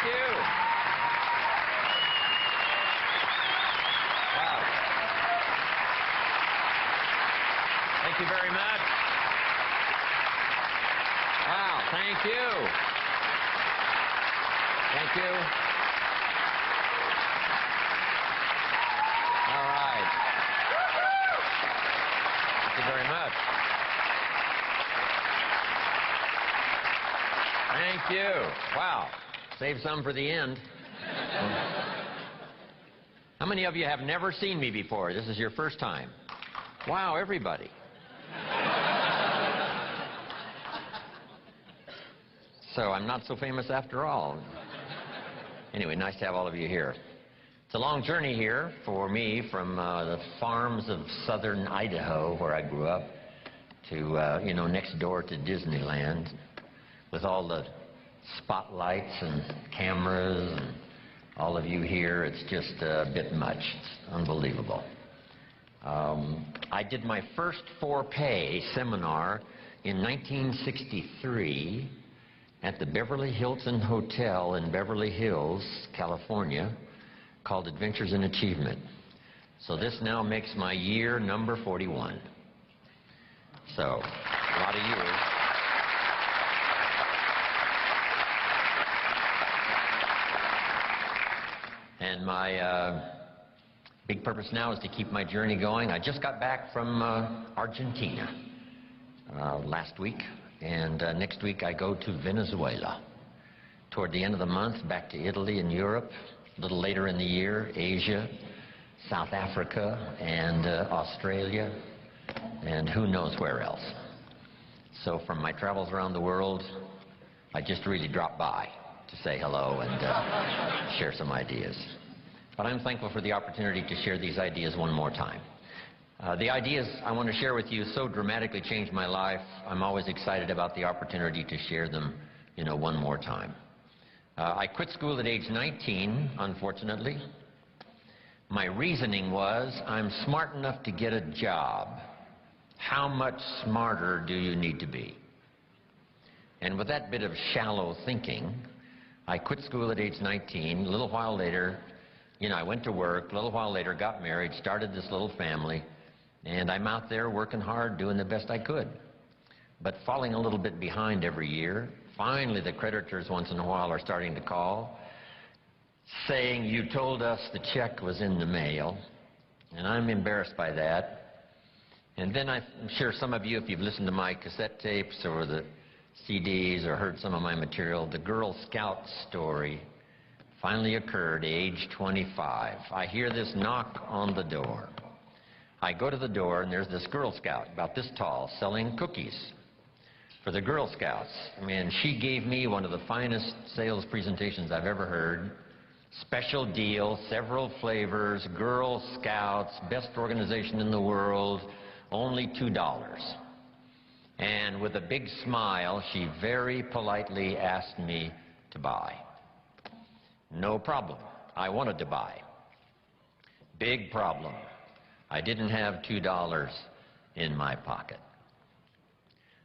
you. Wow. Thank you very much. Wow, thank you. Thank you. All right. Thank you very much. Thank you. Wow. Save some for the end. How many of you have never seen me before? This is your first time. Wow, everybody. So I'm not so famous after all. Anyway, nice to have all of you here. It's a long journey here for me from the farms of southern Idaho, where I grew up, to, next door to Disneyland, with all the spotlights and cameras and all of you here. It's just a bit much. It's unbelievable. I did my first for-pay seminar in 1963 at the Beverly Hilton Hotel in Beverly Hills, California, called Adventures in Achievement. So this now makes my year number 41. So, a lot of years. And my big purpose now is to keep my journey going. I just got back from Argentina last week. And next week I go to Venezuela. Toward the end of the month, back to Italy and Europe. A little later in the year, Asia, South Africa, and Australia, and who knows where else. So from my travels around the world, I just really dropped by to say hello and share some ideas. But I'm thankful for the opportunity to share these ideas one more time. The ideas I want to share with you so dramatically changed my life. I'm always excited about the opportunity to share them, one more time. I quit school at age 19, unfortunately. My reasoning was, I'm smart enough to get a job. How much smarter do you need to be? And with that bit of shallow thinking, I quit school at age 19. A little while later, I went to work. A little while later, got married, started this little family. And I'm out there working hard, doing the best I could. But falling a little bit behind every year. Finally, the creditors once in a while are starting to call, saying, you told us the check was in the mail. And I'm embarrassed by that. And then I'm sure some of you, if you've listened to my cassette tapes or the CDs or heard some of my material, the Girl Scout story finally occurred, age 25. I hear this knock on the door. I go to the door, and there's this Girl Scout, about this tall, selling cookies for the Girl Scouts. I mean, she gave me one of the finest sales presentations I've ever heard. Special deal, several flavors, Girl Scouts, best organization in the world, only $2. And with a big smile, she very politely asked me to buy. No problem. I wanted to buy. Big problem. I didn't have $2 in my pocket.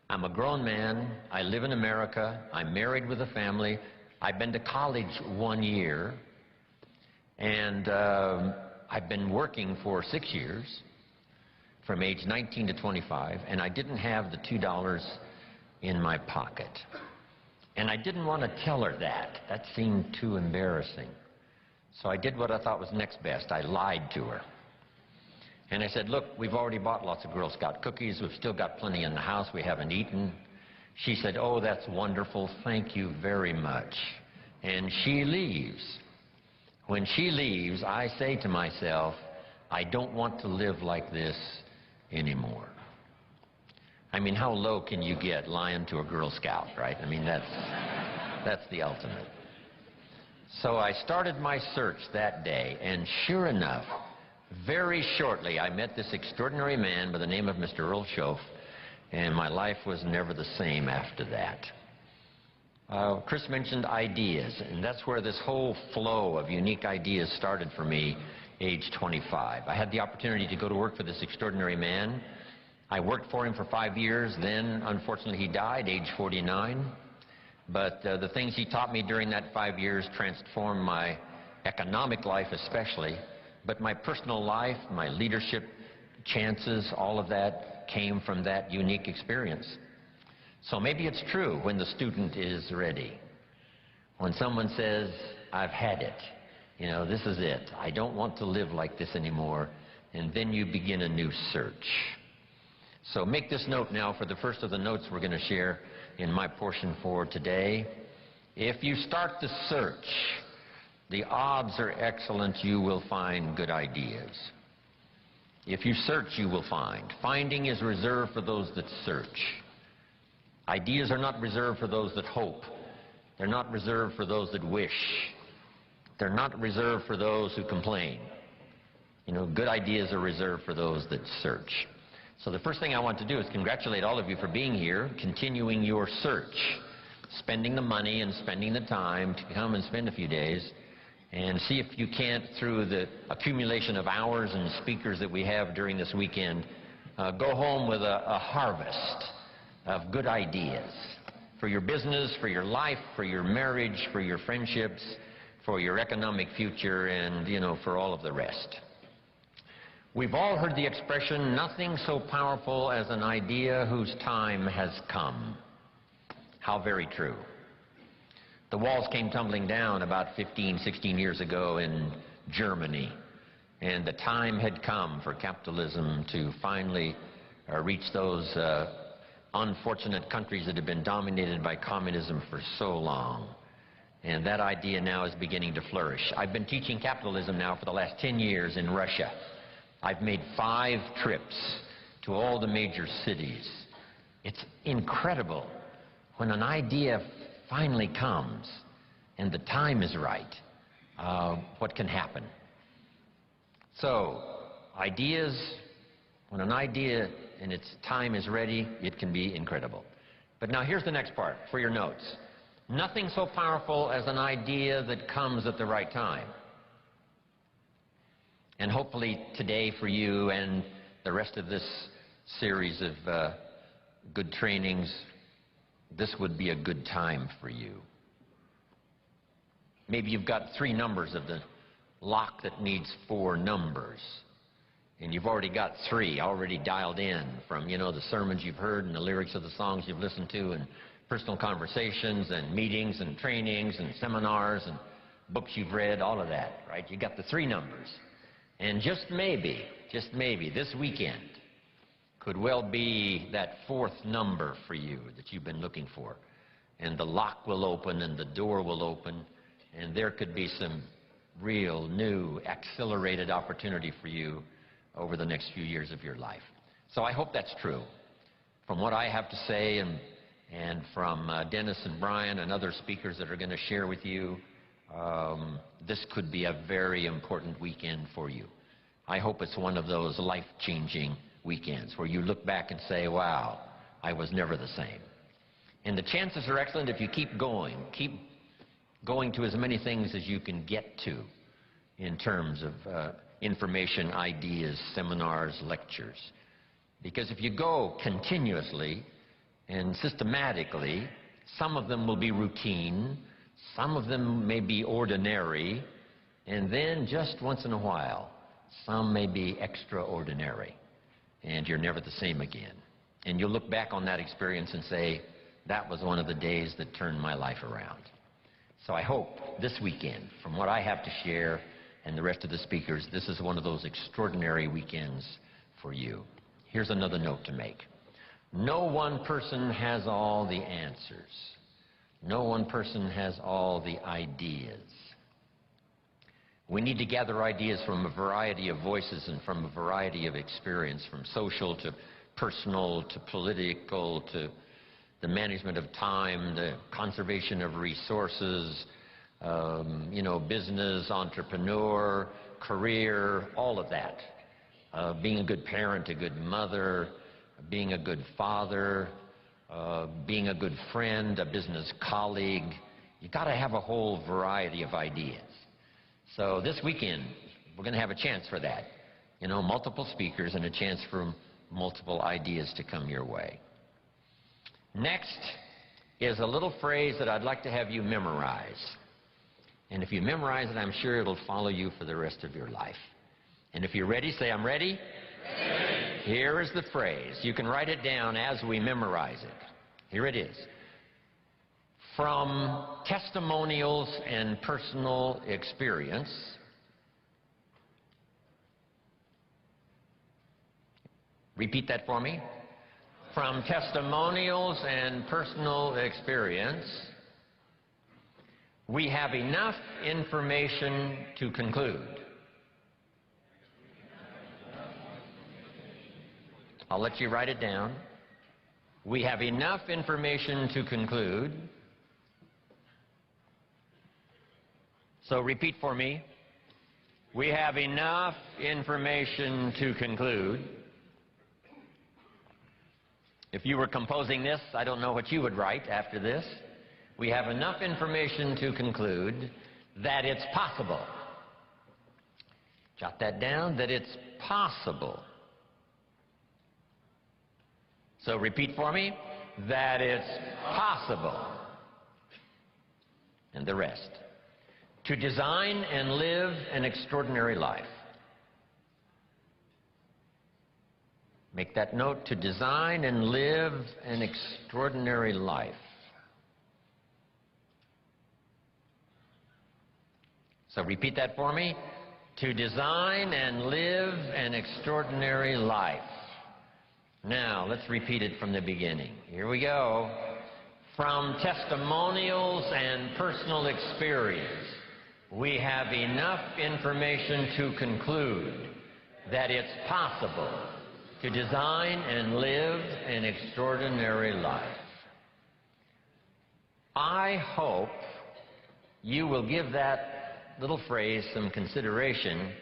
I'm a grown man. I live in America. I'm married with a family. I've been to college 1 year. And I've been working for 6 years, from age 19 to 25, and I didn't have the $2 in my pocket. And I didn't want to tell her that. That seemed too embarrassing. So I did what I thought was next best. I lied to her. And I said, look, we've already bought lots of Girl Scout cookies. We've still got plenty in the house we haven't eaten. She said, oh, that's wonderful. Thank you very much. And she leaves. When she leaves, I say to myself, I don't want to live like this anymore. I mean, how low can you get lying to a Girl Scout, right? I mean, that's the ultimate. So I started my search that day, and sure enough, very shortly, I met this extraordinary man by the name of Mr. Earl Schoaf, and my life was never the same after that. Chris mentioned ideas, and that's where this whole flow of unique ideas started for me, age 25. I had the opportunity to go to work for this extraordinary man. I worked for him for 5 years. Then, unfortunately, he died, age 49. But the things he taught me during that 5 years transformed my economic life especially, but my personal life, my leadership chances, all of that came from that unique experience. So maybe it's true when the student is ready. When someone says, I've had it, you know, this is it, I don't want to live like this anymore, and then you begin a new search. So make this note now for the first of the notes we're going to share in my portion for today. If you start the search, the odds are excellent you will find good ideas. If you search, you will find. Finding is reserved for those that search. Ideas are not reserved for those that hope. They're not reserved for those that wish. They're not reserved for those who complain. You know, good ideas are reserved for those that search. So the first thing I want to do is congratulate all of you for being here, continuing your search, spending the money and spending the time to come and spend a few days and see if you can't, through the accumulation of hours and speakers that we have during this weekend, go home with a harvest of good ideas for your business, for your life, for your marriage, for your friendships, for your economic future, and, you know, for all of the rest. We've all heard the expression, nothing so powerful as an idea whose time has come. How very true. The walls came tumbling down about 15, 16 years ago in Germany, and the time had come for capitalism to finally reach those unfortunate countries that have been dominated by communism for so long. And that idea now is beginning to flourish. I've been teaching capitalism now for the last 10 years in Russia. I've made 5 trips to all the major cities. It's incredible when an idea finally comes and the time is right, what can happen. So, ideas, when an idea and its time is ready, it can be incredible. But now here's the next part for your notes. Nothing so powerful as an idea that comes at the right time. And hopefully today for you and the rest of this series of good trainings, this would be a good time for you. Maybe you've got 3 numbers of the lock that needs 4 numbers. And you've already got 3 already dialed in from, you know, the sermons you've heard and the lyrics of the songs you've listened to and personal conversations and meetings and trainings and seminars and books you've read, all of that, right? You got the 3 numbers. And just maybe, this weekend could well be that 4th number for you that you've been looking for. And the lock will open and the door will open, and there could be some real new accelerated opportunity for you over the next few years of your life. So I hope that's true. From what I have to say and from Dennis and Brian and other speakers that are going to share with you, this could be a very important weekend for you. I hope it's one of those life-changing weekends where you look back and say, wow, I was never the same. And the chances are excellent if you keep going to as many things as you can get to in terms of information, ideas, seminars, lectures. Because if you go continuously and systematically, some of them will be routine, some of them may be ordinary, and then just once in a while, some may be extraordinary, and you're never the same again. And you'll look back on that experience and say, that was one of the days that turned my life around. So I hope this weekend, from what I have to share and the rest of the speakers, this is one of those extraordinary weekends for you. Here's another note to make. No one person has all the answers. No one person has all the ideas. We need to gather ideas from a variety of voices and from a variety of experience, from social to personal to political to the management of time, the conservation of resources, business, entrepreneur, career, all of that. Being a good parent, a good mother, being a good father, being a good friend, a business colleague. You've got to have a whole variety of ideas. So this weekend, we're going to have a chance for that. Multiple speakers and a chance for multiple ideas to come your way. Next, is a little phrase that I'd like to have you memorize. And if you memorize it, I'm sure it'll follow you for the rest of your life. And if you're ready, say, I'm ready. Ready. Here is the phrase. You can write it down as we memorize it. Here it is. From testimonials and personal experience, repeat that for me. From testimonials and personal experience, we have enough information to conclude. I'll let you write it down. We have enough information to conclude. So repeat for me. We have enough information to conclude. If you were composing this, I don't know what you would write after this. We have enough information to conclude that it's possible. Jot that down, that it's possible. So repeat for me, that it's possible. And the rest. To design and live an extraordinary life. Make that note, to design and live an extraordinary life. So repeat that for me. To design and live an extraordinary life. Now, let's repeat it from the beginning. Here we go. From testimonials and personal experience, we have enough information to conclude that it's possible to design and live an extraordinary life. I hope you will give that little phrase some consideration,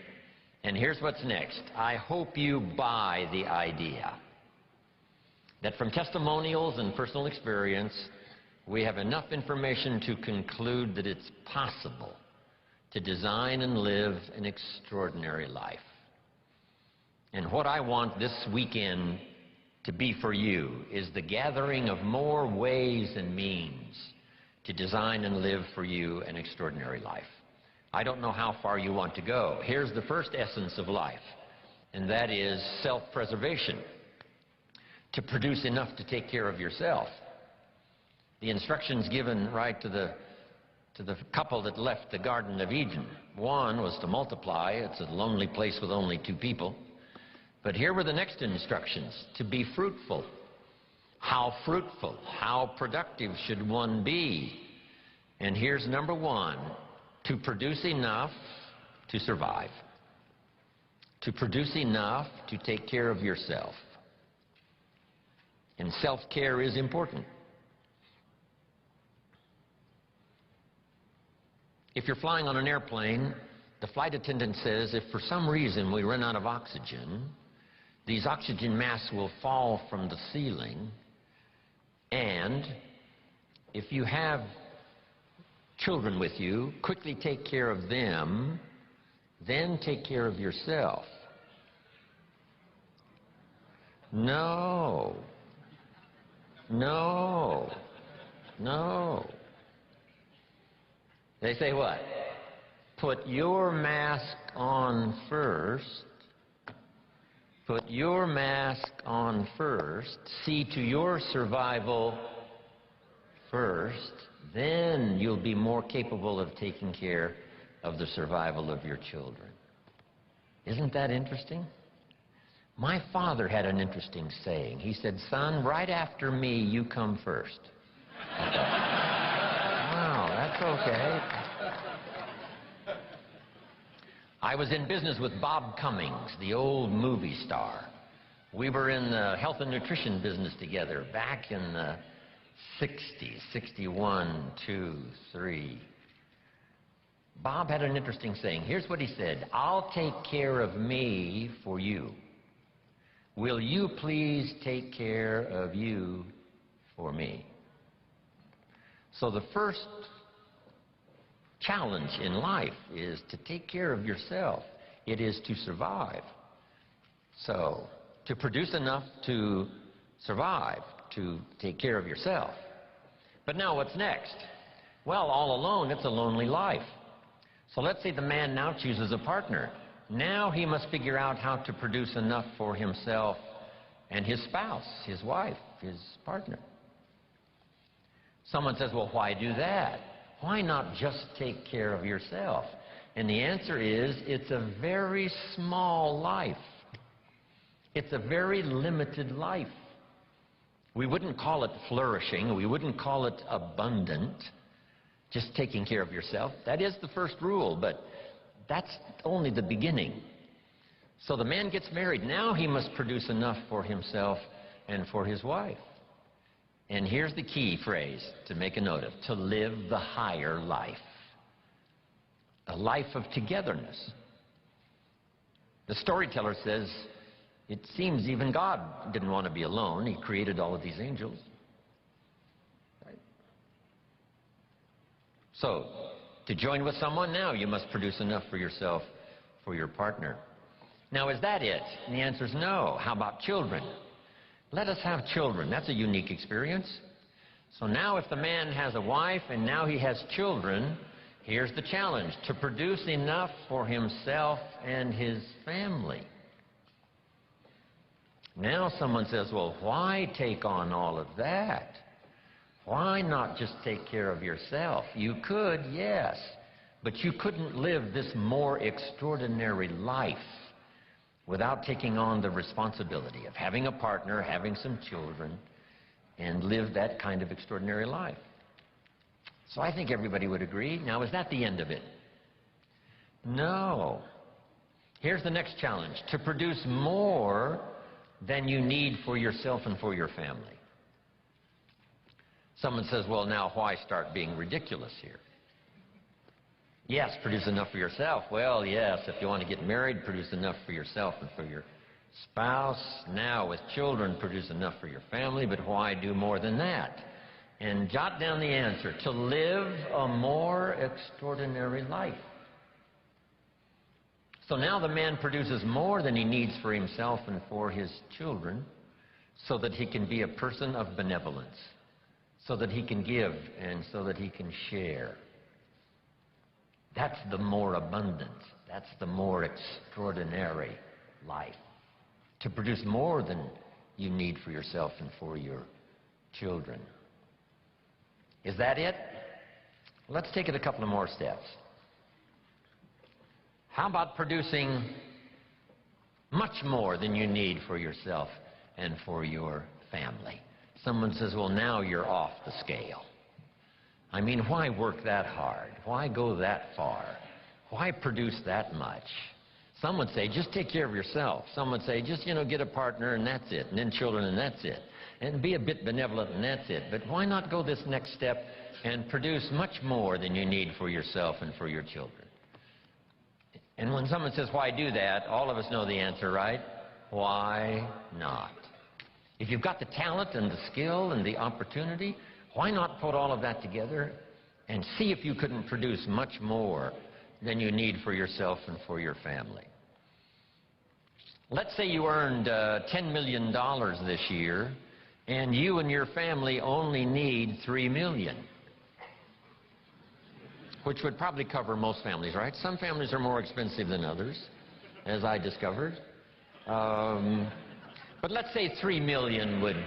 and here's what's next. I hope you buy the idea that from testimonials and personal experience, we have enough information to conclude that it's possible to design and live an extraordinary life. And what I want this weekend to be for you is the gathering of more ways and means to design and live for you an extraordinary life. I don't know how far you want to go. Here's the first essence of life, and that is self-preservation. To produce enough to take care of yourself. The instructions given right to the couple that left the Garden of Eden. One was to multiply. It's a lonely place with only 2 people. But here were the next instructions, to be fruitful. How fruitful, how productive should one be? And here's number 1, to produce enough to survive. To produce enough to take care of yourself. And self-care is important. If you're flying on an airplane, the flight attendant says if for some reason we run out of oxygen, these oxygen masks will fall from the ceiling, and if you have children with you, quickly take care of them, then take care of yourself. No. No. No. They say what? Put your mask on first. Put your mask on first. See to your survival first. Then you'll be more capable of taking care of the survival of your children. Isn't that interesting? My father had an interesting saying. He said, son, right after me, you come first. I thought, wow, that's okay. I was in business with Bob Cummings, the old movie star. We were in the health and nutrition business together back in the 60s, 61, 2, 3. Bob had an interesting saying. Here's what he said, I'll take care of me for you. Will you please take care of you for me? So the first challenge in life is to take care of yourself. It is to survive. So to produce enough to survive, to take care of yourself. But now what's next? Well, all alone, it's a lonely life. So let's say the man now chooses a partner. Now he must figure out how to produce enough for himself and his spouse, his wife, his partner. Someone says, well, why do that? Why not just take care of yourself? And the answer is, it's a very small life. It's a very limited life. We wouldn't call it flourishing. We wouldn't call it abundant. Just taking care of yourself. That is the first rule, but that's only the beginning. So the man gets married. Now he must produce enough for himself and for his wife. And here's the key phrase to make a note of: to live the higher life. A life of togetherness. The storyteller says, it seems even God didn't want to be alone. He created all of these angels. Right? So, to join with someone, now you must produce enough for yourself, for your partner. Now, is that it? And the answer is no. How about children? Let us have children. That's a unique experience. So now if the man has a wife and now he has children, here's the challenge: to produce enough for himself and his family. Now someone says, well, why take on all of that? Why not just take care of yourself? You could, yes, but you couldn't live this more extraordinary life without taking on the responsibility of having a partner, having some children, and live that kind of extraordinary life. So I think everybody would agree. Now, is that the end of it? No. Here's the next challenge: to produce more than you need for yourself and for your family. Someone says, well, now why start being ridiculous here? Yes, produce enough for yourself. Well, yes, if you want to get married, produce enough for yourself and for your spouse. Now, with children, produce enough for your family, but why do more than that? And jot down the answer: to live a more extraordinary life. So now the man produces more than he needs for himself and for his children, so that he can be a person of benevolence, so that he can give and so that he can share. That's the more abundant, that's the more extraordinary life. To produce more than you need for yourself and for your children. Is that it? Let's take it a couple of more steps. How about producing much more than you need for yourself and for your family? Someone says, well, now you're off the scale. I mean, why work that hard? Why go that far? Why produce that much? Some would say, just take care of yourself. Some would say, just, get a partner and that's it, and then children and that's it. And be a bit benevolent and that's it. But why not go this next step and produce much more than you need for yourself and for your children? And when someone says, why do that, all of us know the answer, right? Why not? If you've got the talent and the skill and the opportunity, why not put all of that together and see if you couldn't produce much more than you need for yourself and for your family? Let's say you earned $10 million this year, and you and your family only need $3 million. Which would probably cover most families, right? Some families are more expensive than others, as I discovered. But let's say $3 million would,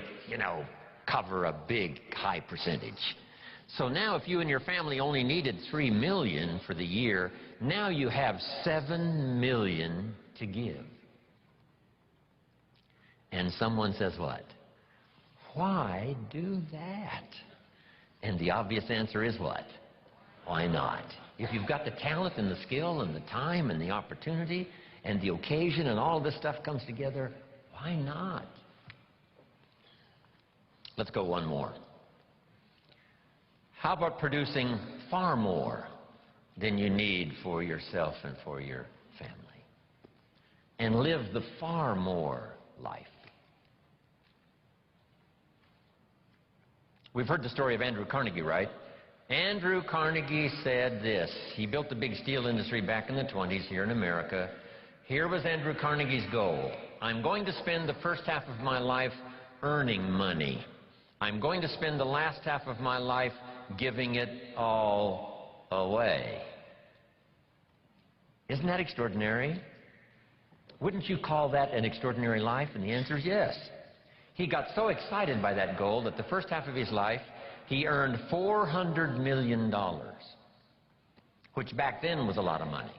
cover a big, high percentage. So now if you and your family only needed $3 million for the year, now you have $7 million to give. And someone says what? Why do that? And the obvious answer is what? Why not? If you've got the talent and the skill and the time and the opportunity and the occasion and all this stuff comes together, why not? Let's go one more. How about producing far more than you need for yourself and for your family? And live the far more life. We've heard the story of Andrew Carnegie, right? Andrew Carnegie said this. He built the big steel industry back in the 20s here in America. Here was Andrew Carnegie's goal. I'm going to spend the first half of my life earning money. I'm going to spend the last half of my life giving it all away. Isn't that extraordinary? Wouldn't you call that an extraordinary life? And the answer is yes. He got so excited by that goal that the first half of his life, he earned $400 million, which back then was a lot of money.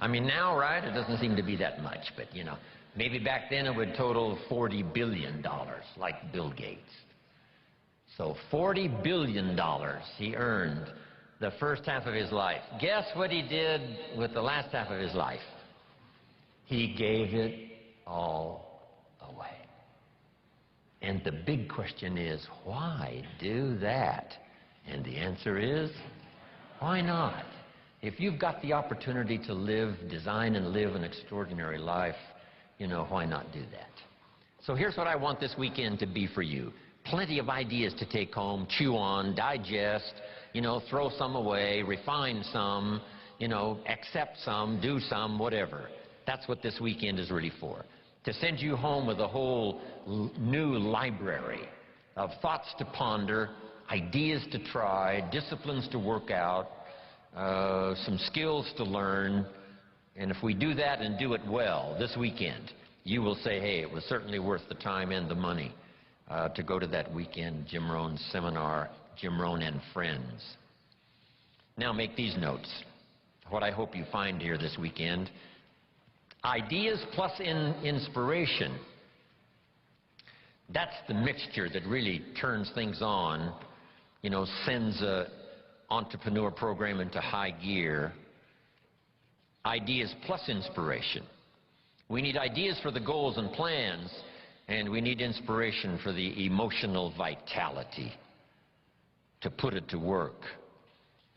I mean, now, right, it doesn't seem to be that much, but, you know, maybe back then it would total $40 billion, like Bill Gates. So $40 billion he earned the first half of his life. Guess what he did with the last half of his life? He gave it all away. And the big question is, why do that? And the answer is, why not? If you've got the opportunity to live, design and live an extraordinary life, you know, why not do that? So here's what I want this weekend to be for you. Plenty of ideas to take home, chew on, digest, you know, throw some away, refine some, you know, accept some, do some, whatever. That's what this weekend is really for. To send you home with a whole new library of thoughts to ponder, ideas to try, disciplines to work out, some skills to learn. And if we do that and do it well this weekend, you will say, hey, it was certainly worth the time and the money to go to that weekend Jim Rohn seminar, Jim Rohn and Friends. Now make these notes. What I hope you find here this weekend: ideas plus inspiration. That's the mixture that really turns things on, you know, sends a entrepreneur program into high gear. Ideas plus inspiration. We need ideas for the goals and plans, and we need inspiration for the emotional vitality to put it to work,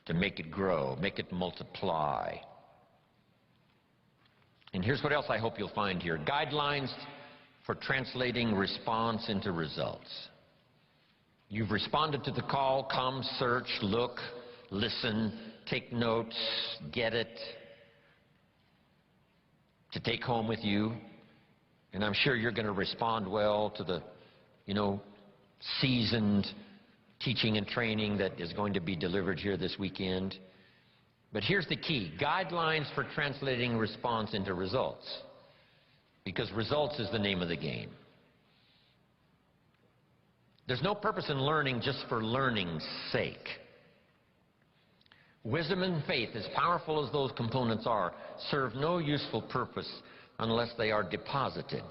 to make it grow, make it multiply. And here's what else I hope you'll find here: guidelines for translating response into results. You've responded to the call. Come, search, look, listen, take notes, get it, to take home with you. And I'm sure you're going to respond well to the, you know, seasoned teaching and training that is going to be delivered here this weekend. But here's the key: guidelines for translating response into results. Because results is the name of the game. There's no purpose in learning just for learning's sake. Wisdom and faith, as powerful as those components are, serve no useful purpose unless they are deposited.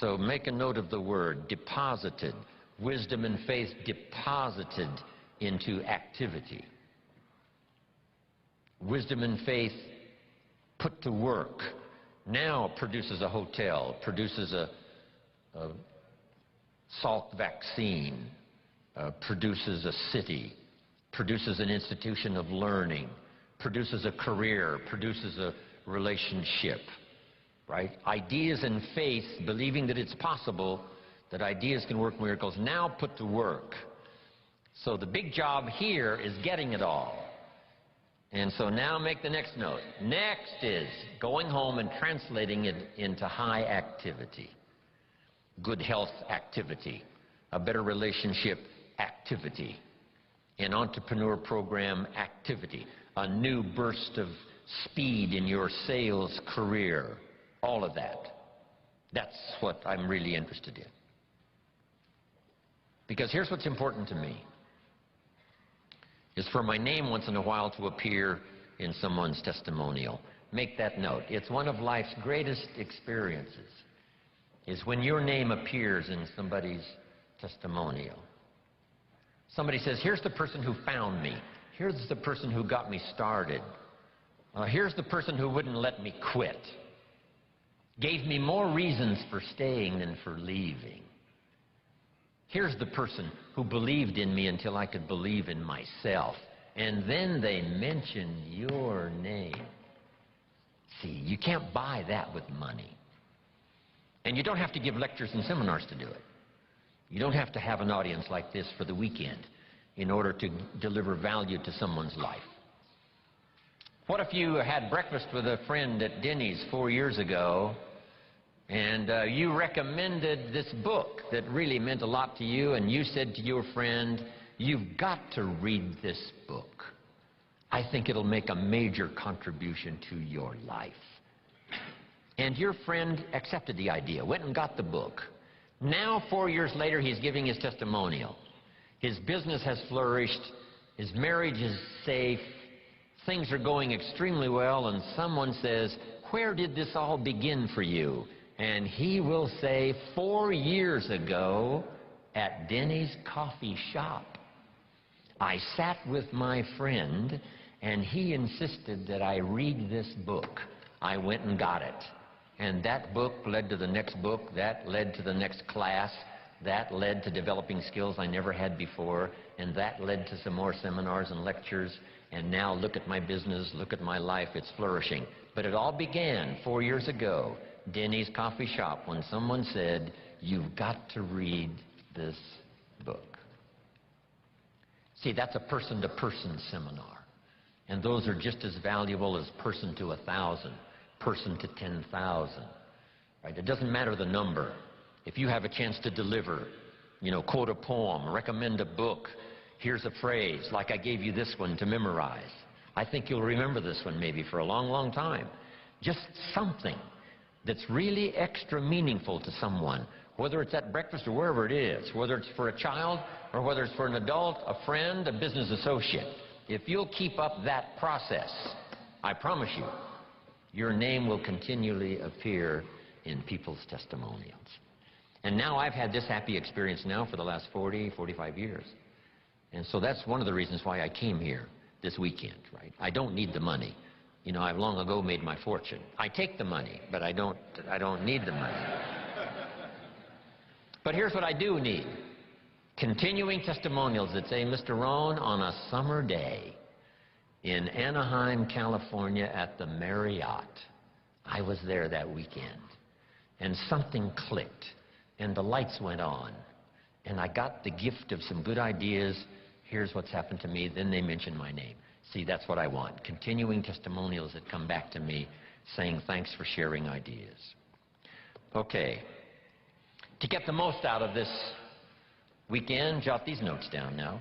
So make a note of the word, deposited. Wisdom and faith deposited into activity. Wisdom and faith put to work now produces a hotel, produces a Salk vaccine, produces a city, produces an institution of learning, produces a career, produces a relationship, right? Ideas and faith, believing that it's possible, that ideas can work miracles, now put to work. So the big job here is getting it all. And so now make the next note. Next is going home and translating it into high activity. Good health activity, a better relationship activity, an entrepreneur program activity, a new burst of speed in your sales career, all of that. That's what I'm really interested in. Because here's what's important to me, is for my name once in a while to appear in someone's testimonial. Make that note. It's one of life's greatest experiences, is when your name appears in somebody's testimonial. Somebody says, here's the person who found me. Here's the person who got me started. Here's the person who wouldn't let me quit. Gave me more reasons for staying than for leaving. Here's the person who believed in me until I could believe in myself. And then they mention your name. See, you can't buy that with money. And you don't have to give lectures and seminars to do it. You don't have to have an audience like this for the weekend in order to deliver value to someone's life. What if you had breakfast with a friend at Denny's 4 years ago, And you recommended this book that really meant a lot to you, and you said to your friend, you've got to read this book. I think it'll make a major contribution to your life. And your friend accepted the idea, went and got the book. Now, 4 years later, he's giving his testimonial. His business has flourished, his marriage is safe, things are going extremely well, and someone says, where did this all begin for you? And he will say, 4 years ago at Denny's coffee shop. I sat with my friend, and he insisted that I read this book. I went and got it. And that book led to the next book, that led to the next class, that led to developing skills I never had before, and that led to some more seminars and lectures, and now look at my business, look at my life, it's flourishing. But it all began 4 years ago, Denny's coffee shop, when someone said, you've got to read this book. See, that's a person-to-person seminar, and those are just as valuable as person to 1,000. Person to 10,000, right? It doesn't matter the number. If you have a chance to deliver, quote a poem, recommend a book, here's a phrase, like I gave you this one to memorize. I think you'll remember this one maybe for a long, long time. Just something that's really extra meaningful to someone, whether it's at breakfast or wherever it is, whether it's for a child or whether it's for an adult, a friend, a business associate. If you'll keep up that process, I promise you, your name will continually appear in people's testimonials. And now I've had this happy experience now for the last 40, 45 years. And so that's one of the reasons why I came here this weekend, right? I don't need the money. I've long ago made my fortune. I take the money, but I don't need the money. But here's what I do need. Continuing testimonials that say, Mr. Rohn, on a summer day, in Anaheim, California at the Marriott. I was there that weekend, and something clicked, and the lights went on, and I got the gift of some good ideas. Here's what's happened to me. Then they mention my name. See, that's what I want. Continuing testimonials that come back to me saying thanks for sharing ideas. Okay. To get the most out of this weekend, jot these notes down now.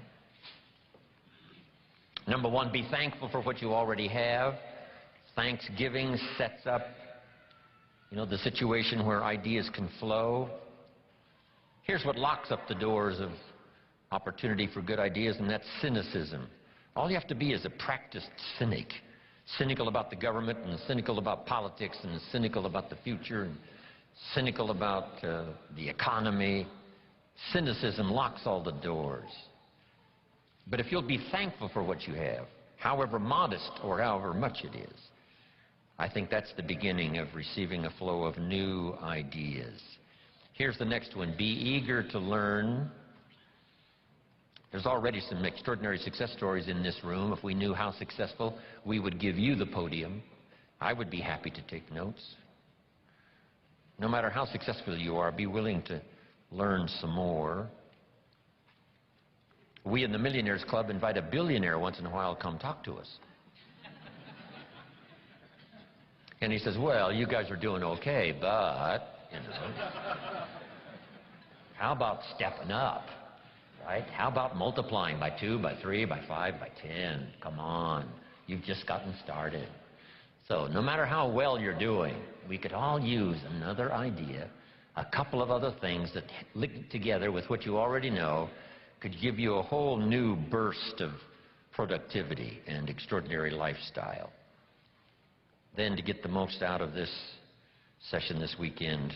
Number one, be thankful for what you already have. Thanksgiving sets up, the situation where ideas can flow. Here's what locks up the doors of opportunity for good ideas, and that's cynicism. All you have to be is a practiced cynic. Cynical about the government, and cynical about politics, and cynical about the future, and cynical about the economy. Cynicism locks all the doors. But if you'll be thankful for what you have, however modest or however much it is, I think that's the beginning of receiving a flow of new ideas. Here's the next one. Be eager to learn. There's already some extraordinary success stories in this room. If we knew how successful, we would give you the podium. I would be happy to take notes. No matter how successful you are, be willing to learn some more. We in the Millionaires Club invite a billionaire once in a while to come talk to us. And he says, well, you guys are doing okay, but, how about stepping up, right? How about multiplying by 2, by 3, by 5, by 10? Come on, you've just gotten started. So no matter how well you're doing, we could all use another idea, a couple of other things that linked together with what you already know could give you a whole new burst of productivity and extraordinary lifestyle. Then to get the most out of this session this weekend,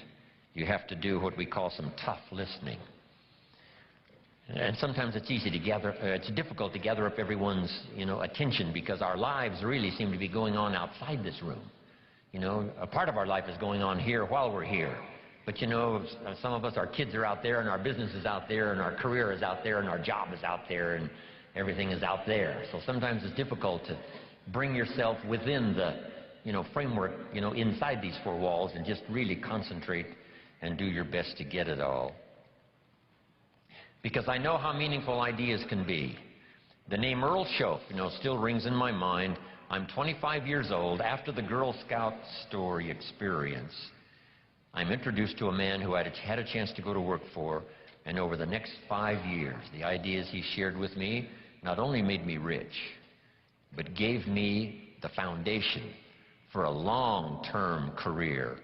you have to do what we call some tough listening. And sometimes it's difficult to gather up everyone's, attention, because our lives really seem to be going on outside this room. A part of our life is going on here while we're here. But some of us, our kids are out there, and our business is out there, and our career is out there, and our job is out there, and everything is out there. So sometimes it's difficult to bring yourself within the, framework, inside these 4 walls, and just really concentrate and do your best to get it all. Because I know how meaningful ideas can be. The name Earl Shope, still rings in my mind. I'm 25 years old after the Girl Scout story experience. I'm introduced to a man who I had a chance to go to work for, and over the next 5 years, the ideas he shared with me not only made me rich, but gave me the foundation for a long-term career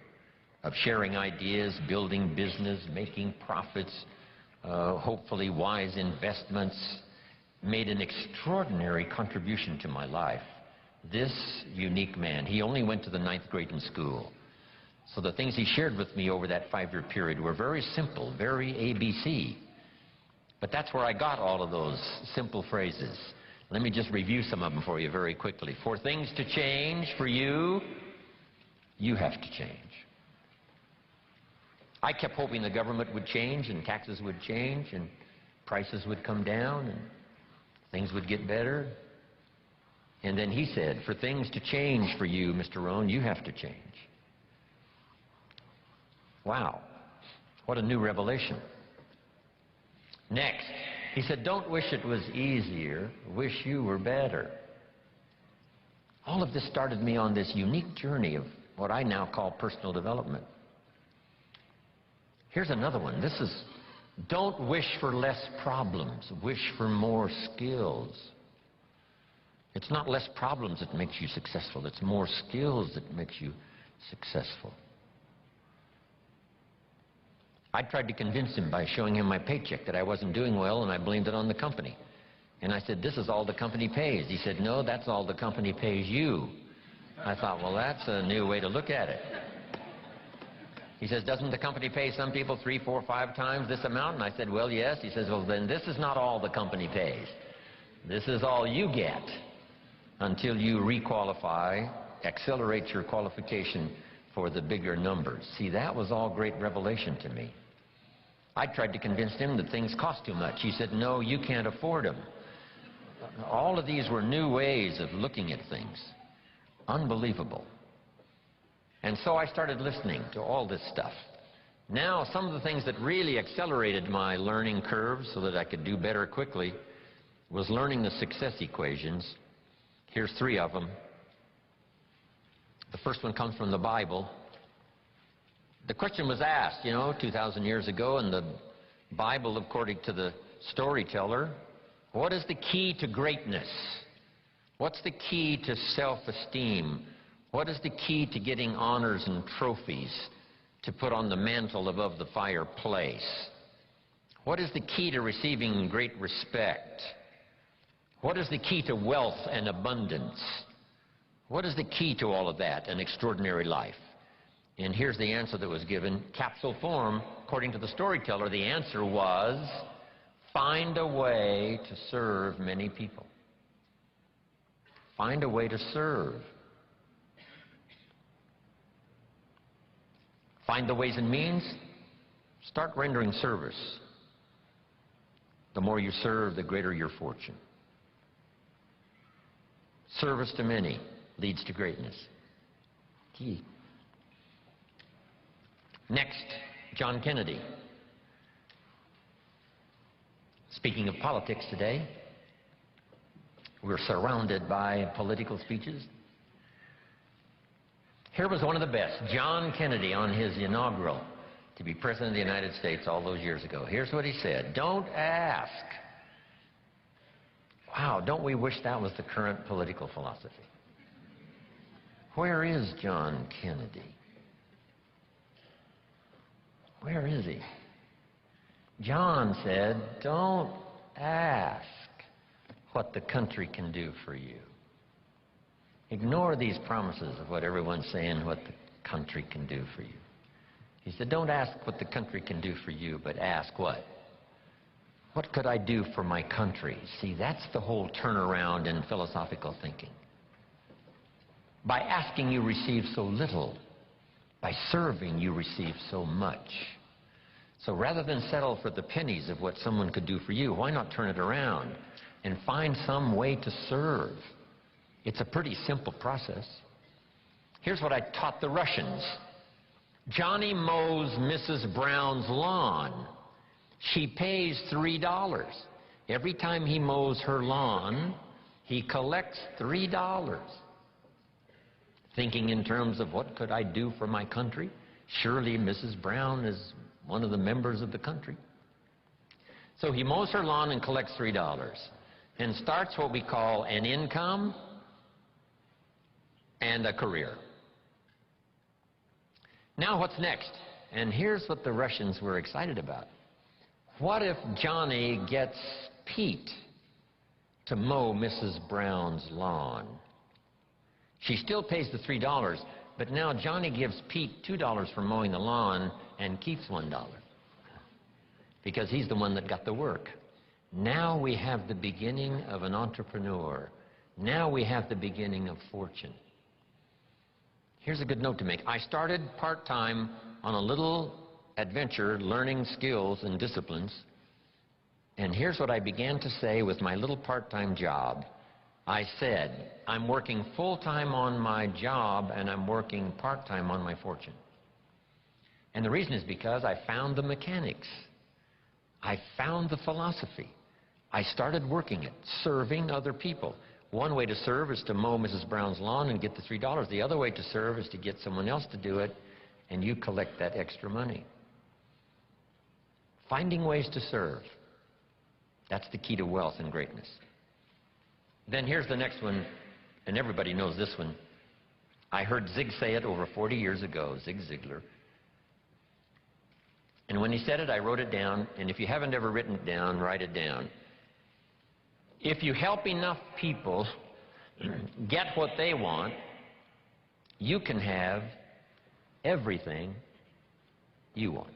of sharing ideas, building business, making profits, hopefully wise investments, made an extraordinary contribution to my life. This unique man, he only went to the 9th grade in school. So the things he shared with me over that 5-year period were very simple, very ABC. But that's where I got all of those simple phrases. Let me just review some of them for you very quickly. For things to change for you, you have to change. I kept hoping the government would change and taxes would change and prices would come down and things would get better. And then he said, for things to change for you, Mr. Rohn, you have to change. Wow, what a new revelation. Next, he said, don't wish it was easier, wish you were better. All of this started me on this unique journey of what I now call personal development. Here's another one. This is, don't wish for less problems, wish for more skills. It's not less problems that makes you successful, it's more skills that makes you successful. I tried to convince him by showing him my paycheck that I wasn't doing well, and I blamed it on the company. And I said, this is all the company pays. He said, no, that's all the company pays you. I thought, well, that's a new way to look at it. He says, doesn't the company pay some people 3, 4, 5 times this amount? And I said, well, yes. He says, well, then this is not all the company pays. This is all you get until you requalify, accelerate your qualification for the bigger numbers. See, that was all great revelation to me. I tried to convince him that things cost too much. He said, no, you can't afford them. All of these were new ways of looking at things. Unbelievable. And so I started listening to all this stuff. Now, some of the things that really accelerated my learning curve so that I could do better quickly was learning the success equations. Here's 3 of them. The first one comes from the Bible. The question was asked, 2,000 years ago in the Bible, according to the storyteller, what is the key to greatness? What's the key to self-esteem? What is the key to getting honors and trophies to put on the mantle above the fireplace? What is the key to receiving great respect? What is the key to wealth and abundance? What is the key to all of that, an extraordinary life? And here's the answer that was given, capsule form. According to the storyteller, the answer was, find a way to serve many people. Find a way to serve. Find the ways and means. Start rendering service. The more you serve, the greater your fortune. Service to many leads to greatness. Key. Next, John Kennedy. Speaking of politics today, we're surrounded by political speeches. Here was one of the best, John Kennedy, on his inaugural to be President of the United States all those years ago. Here's what he said, don't ask. Wow, don't we wish that was the current political philosophy? Where is John Kennedy? Where is he? John said, don't ask what the country can do for you. Ignore these promises of what everyone's saying, what the country can do for you. He said, don't ask what the country can do for you, but ask what? What could I do for my country? See, that's the whole turnaround in philosophical thinking. By asking, you receive so little. By serving, you receive so much. So rather than settle for the pennies of what someone could do for you, why not turn it around and find some way to serve? It's a pretty simple process. Here's what I taught the Russians. Johnny mows Mrs. Brown's lawn. She pays $3. Every time he mows her lawn, he collects $3. Thinking in terms of what could I do for my country? Surely Mrs. Brown is one of the members of the country. So he mows her lawn and collects $3 and starts what we call an income and a career. Now what's next? And here's what the Russians were excited about. What if Johnny gets Pete to mow Mrs. Brown's lawn? She still pays the $3, but now Johnny gives Pete $2 for mowing the lawn and keeps $1 because he's the one that got the work. Now we have the beginning of an entrepreneur. Now we have the beginning of fortune. Here's a good note to make. I started part-time on a little adventure learning skills and disciplines, and here's what I began to say with my little part-time job. I said, I'm working full-time on my job and I'm working part-time on my fortune. And the reason is because I found the mechanics. I found the philosophy. I started working it, serving other people. One way to serve is to mow Mrs. Brown's lawn and get the $3. The other way to serve is to get someone else to do it, and you collect that extra money. Finding ways to serve. That's the key to wealth and greatness. Then here's the next one, and everybody knows this one. I heard Zig say it over 40 years ago, Zig Ziglar. And when he said it, I wrote it down, and if you haven't ever written it down, write it down. If you help enough people get what they want, you can have everything you want.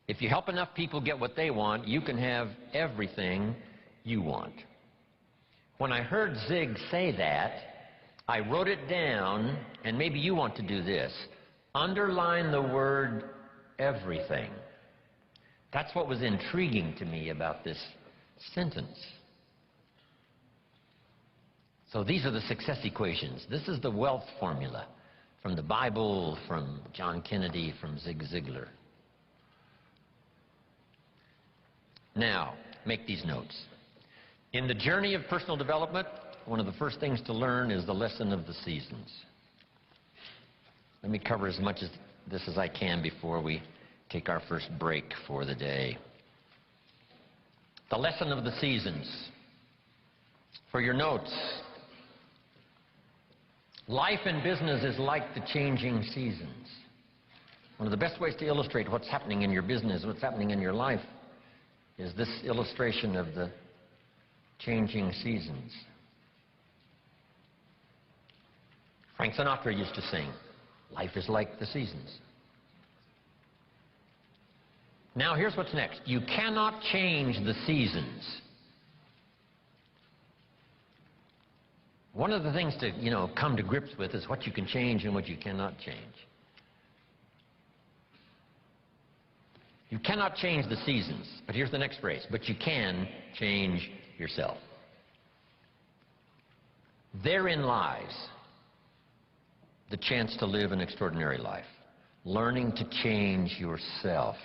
If you help enough people get what they want, you can have everything you want. When I heard Zig say that, I wrote it down, and maybe you want to do this. Underline the word everything. That's what was intriguing to me about this sentence. So these are the success equations. This is the wealth formula from the Bible, from John Kennedy, from Zig Ziglar. Now, make these notes. In the journey of personal development, one of the first things to learn is the lesson of the seasons. Let me cover as much of this as I can before we take our first break for the day. The lesson of the seasons. For your notes, life and business is like the changing seasons. One of the best ways to illustrate what's happening in your business, what's happening in your life, is this illustration of the changing seasons. Frank Sinatra used to sing, life is like the seasons. Now here's what's next. You cannot change the seasons. One of the things to, come to grips with is what you can change and what you cannot change. You cannot change the seasons, but here's the next phrase, but you can change yourself. Therein lies the chance to live an extraordinary life. Learning to change yourself.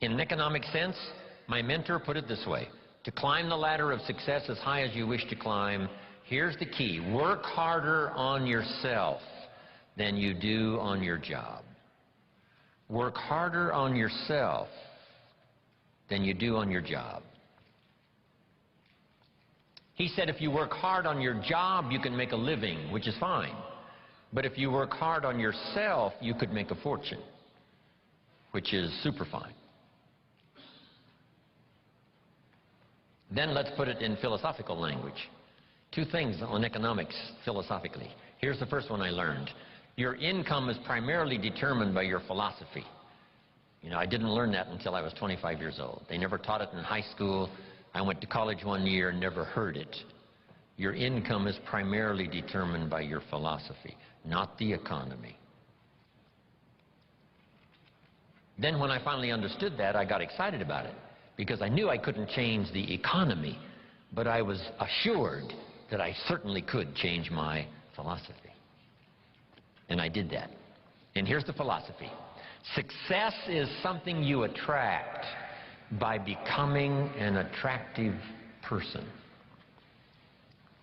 In an economic sense, my mentor put it this way. To climb the ladder of success as high as you wish to climb, here's the key. Work harder on yourself than you do on your job. Work harder on yourself than you do on your job. He said if you work hard on your job, you can make a living, which is fine. But if you work hard on yourself, you could make a fortune, which is super fine. Then let's put it in philosophical language. Two things on economics philosophically. Here's the first one I learned. Your income is primarily determined by your philosophy. I didn't learn that until I was 25 years old. They never taught it in high school. I went to college one year and never heard it. Your income is primarily determined by your philosophy, not the economy. Then when I finally understood that, I got excited about it. Because I knew I couldn't change the economy, but I was assured that I certainly could change my philosophy. And I did that. And here's the philosophy. Success is something you attract by becoming an attractive person.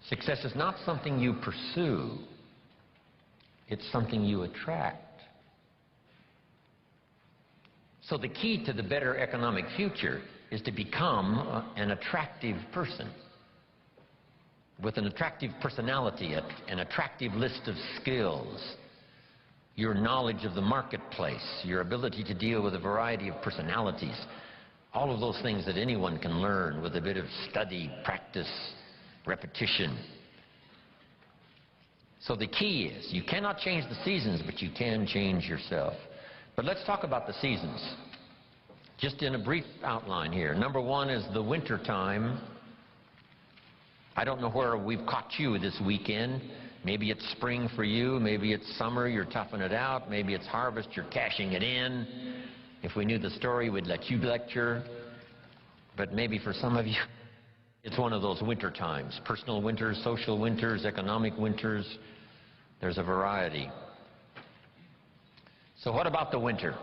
Success is not something you pursue. It's something you attract. So the key to the better economic future is to become an attractive person with an attractive personality, an attractive list of skills, your knowledge of the marketplace, your ability to deal with a variety of personalities, all of those things that anyone can learn with a bit of study, practice, repetition. So the key is, you cannot change the seasons, but you can change yourself. But let's talk about the seasons, just in a brief outline here. Number one is the winter time. I don't know where we've caught you this weekend. Maybe it's spring for you, maybe it's summer, you're toughing it out, maybe it's harvest, you're cashing it in. If we knew the story, we'd let you lecture. But maybe for some of you, it's one of those winter times. Personal winters, social winters, economic winters. There's a variety. So what about the winter?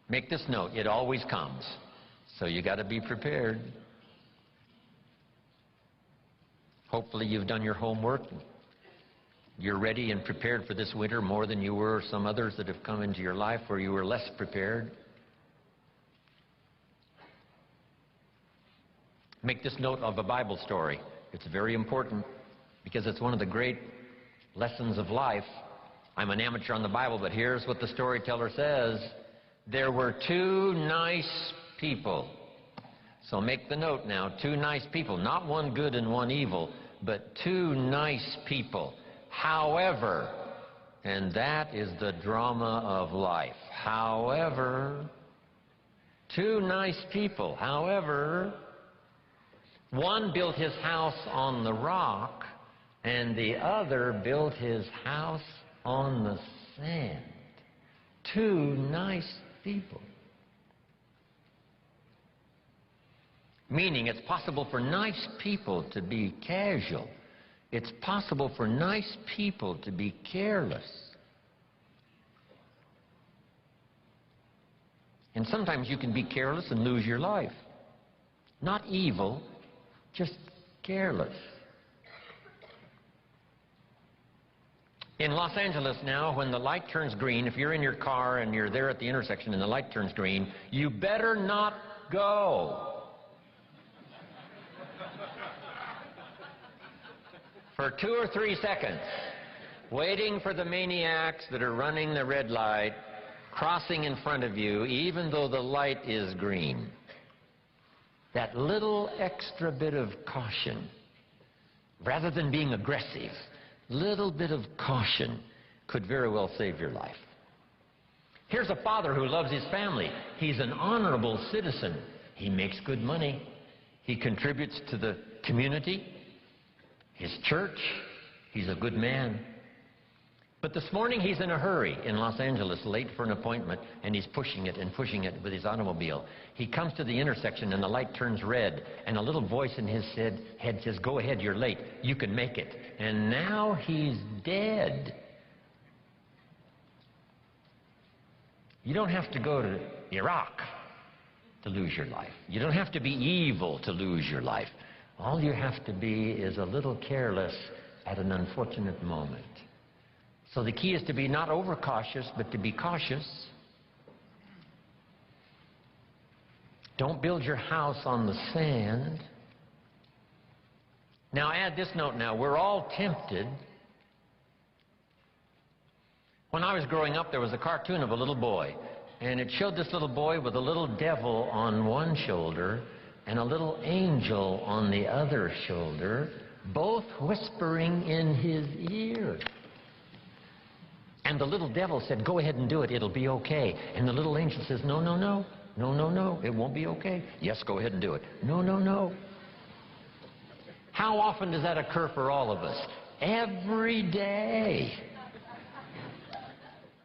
Make this note, it always comes. So you got to be prepared. Hopefully you've done your homework. You're ready and prepared for this winter more than you were some others that have come into your life where you were less prepared. Make this note of a Bible story. It's very important because it's one of the great lessons of life. I'm an amateur on the Bible, but here's what the storyteller says. There were two nice people. So make the note now, two nice people. Not one good and one evil, but two nice people. However, and that is the drama of life. However, two nice people. However, one built his house on the rock, and the other built his house on the sand. Two nice people. Meaning it's possible for nice people to be casual. It's possible for nice people to be careless. And sometimes you can be careless and lose your life. Not evil, just careless. In Los Angeles now, when the light turns green, if you're in your car and you're there at the intersection and the light turns green, you better not go. For 2 or 3 seconds, waiting for the maniacs that are running the red light, crossing in front of you, even though the light is green. That little extra bit of caution, rather than being aggressive, little bit of caution could very well save your life. Here's a father who loves his family. He's an honorable citizen. He makes good money. He contributes to the community, his church. He's a good man. But this morning he's in a hurry in Los Angeles, late for an appointment, and he's pushing it with his automobile. He comes to the intersection and the light turns red, and a little voice in his head says, "Go ahead, you're late. You can make it." And now he's dead. You don't have to go to Iraq to lose your life. You don't have to be evil to lose your life. All you have to be is a little careless at an unfortunate moment. So the key is to be not overcautious, but to be cautious. Don't build your house on the sand. Now add this note now. We're all tempted. When I was growing up, there was a cartoon of a little boy, and it showed this little boy with a little devil on one shoulder and a little angel on the other shoulder, both whispering in his ear. And the little devil said, "Go ahead and do it, it'll be okay." And the little angel says, "No, no, no, no, no, no, it won't be okay." "Yes, go ahead and do it." "No, no, no." How often does that occur for all of us? Every day.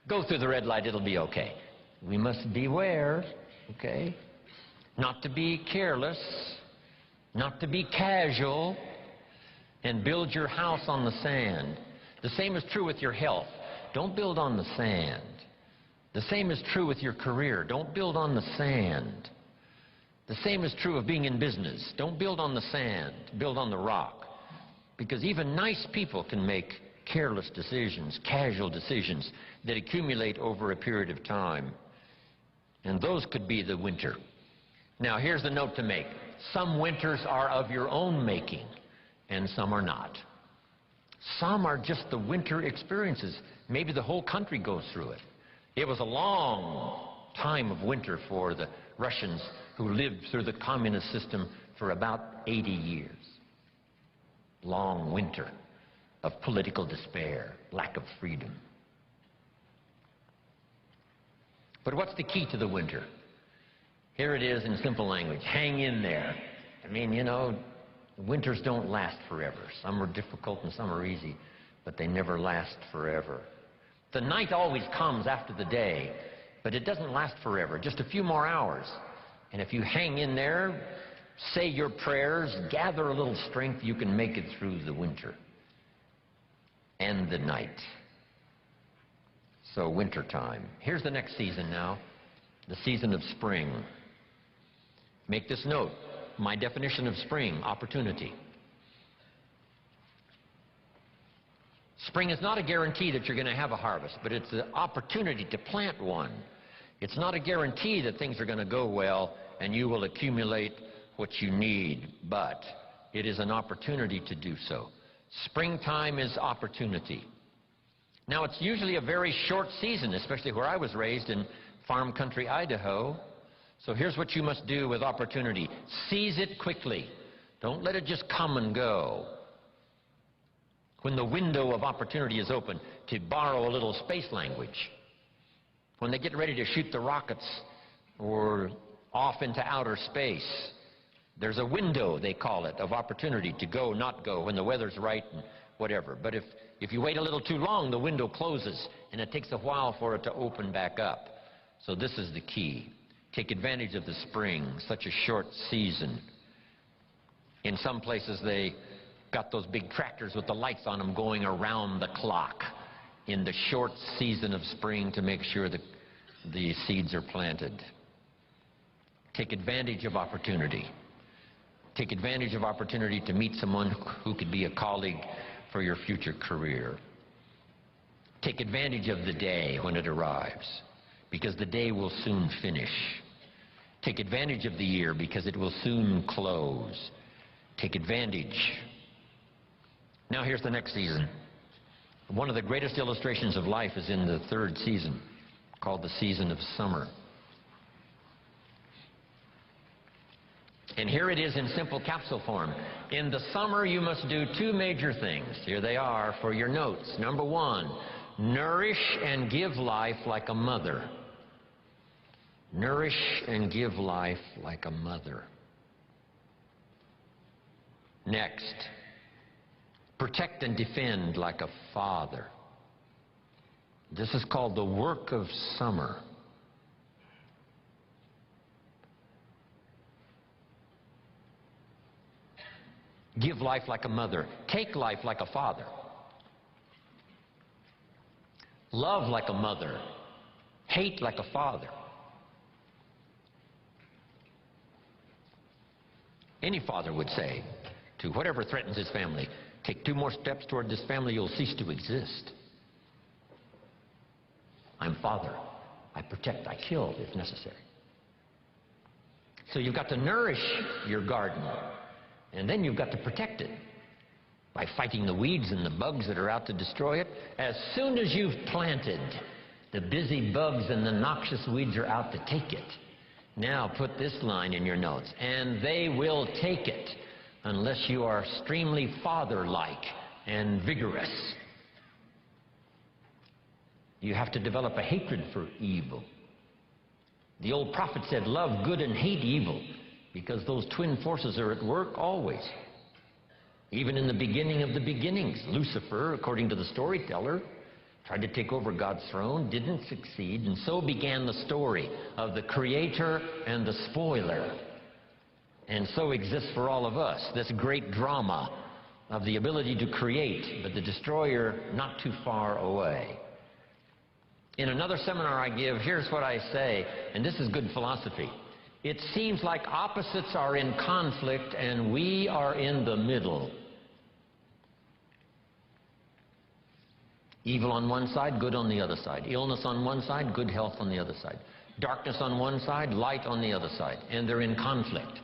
Go through the red light, it'll be okay. We must beware, okay? Not to be careless, not to be casual, and build your house on the sand. The same is true with your health. Don't build on the sand. The same is true with your career. Don't build on the sand. The same is true of being in business. Don't build on the sand. Build on the rock. Because even nice people can make careless decisions, casual decisions that accumulate over a period of time. And those could be the winter. Now, here's the note to make. Some winters are of your own making, and some are not. Some are just the winter experiences. Maybe the whole country goes through it. It was a long time of winter for the Russians who lived through the communist system for about 80 years. Long winter of political despair, lack of freedom. But what's the key to the winter? Here it is in simple language. Hang in there. I mean, you know, winters don't last forever. Some are difficult and some are easy, but they never last forever. The night always comes after the day, but it doesn't last forever, just a few more hours. And if you hang in there, say your prayers, gather a little strength, you can make it through the winter and the night. So winter time. Here's the next season now, the season of spring. Make this note. My definition of spring: opportunity. Spring is not a guarantee that you're going to have a harvest, but it's an opportunity to plant one. It's not a guarantee that things are going to go well and you will accumulate what you need, but it is an opportunity to do so. Springtime is opportunity. Now, it's usually a very short season, especially where I was raised in farm country Idaho. So here's what you must do with opportunity. Seize it quickly. Don't let it just come and go. When the window of opportunity is open, to borrow a little space language. When they get ready to shoot the rockets or off into outer space, there's a window, they call it, of opportunity to go, not go, when the weather's right and whatever. But if you wait a little too long, the window closes, and it takes a while for it to open back up. So this is the key. Take advantage of the spring, such a short season. In some places, they got those big tractors with the lights on them going around the clock in the short season of spring to make sure that the seeds are planted. Take advantage of opportunity. Take advantage of opportunity to meet someone who could be a colleague for your future career. Take advantage of the day when it arrives, because the day will soon finish. Take advantage of the year, because it will soon close. Take advantage. Now here's the next season. One of the greatest illustrations of life is in the third season, called the season of summer. And here it is in simple capsule form. In the summer, you must do two major things. Here they are for your notes. Number one, nourish and give life like a mother. Nourish and give life like a mother. Next, protect and defend like a father. This is called the work of summer. Give life like a mother. Take life like a father. Love like a mother. Hate like a father. Any father would say to whatever threatens his family, take 2 more steps toward this family, you'll cease to exist. I'm father. I protect, I kill if necessary. So you've got to nourish your garden, and then you've got to protect it by fighting the weeds and the bugs that are out to destroy it. As soon as you've planted, the busy bugs and the noxious weeds are out to take it. Now put this line in your notes. And they will take it unless you are extremely father-like and vigorous. You have to develop a hatred for evil. The old prophet said, love good and hate evil, because those twin forces are at work always. Even in the beginning of the beginnings, Lucifer, according to the storyteller, tried to take over God's throne, didn't succeed, and so began the story of the creator and the spoiler. And so exists for all of us this great drama of the ability to create, but the destroyer not too far away. In another seminar I give, here's what I say, and this is good philosophy. It seems like opposites are in conflict and we are in the middle. Evil on one side, good on the other side. Illness on one side, good health on the other side. Darkness on one side, light on the other side. And they're in conflict.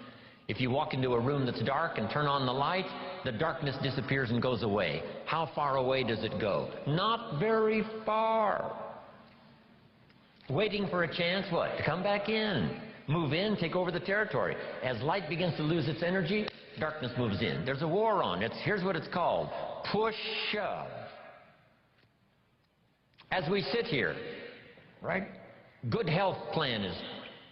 If you walk into a room that's dark and turn on the light, the darkness disappears and goes away. How far away does it go? Not very far. Waiting for a chance, what? To come back in. Move in, take over the territory. As light begins to lose its energy, darkness moves in. There's a war on. Here's what it's called. Push-shove. As we sit here, right? Good health plan is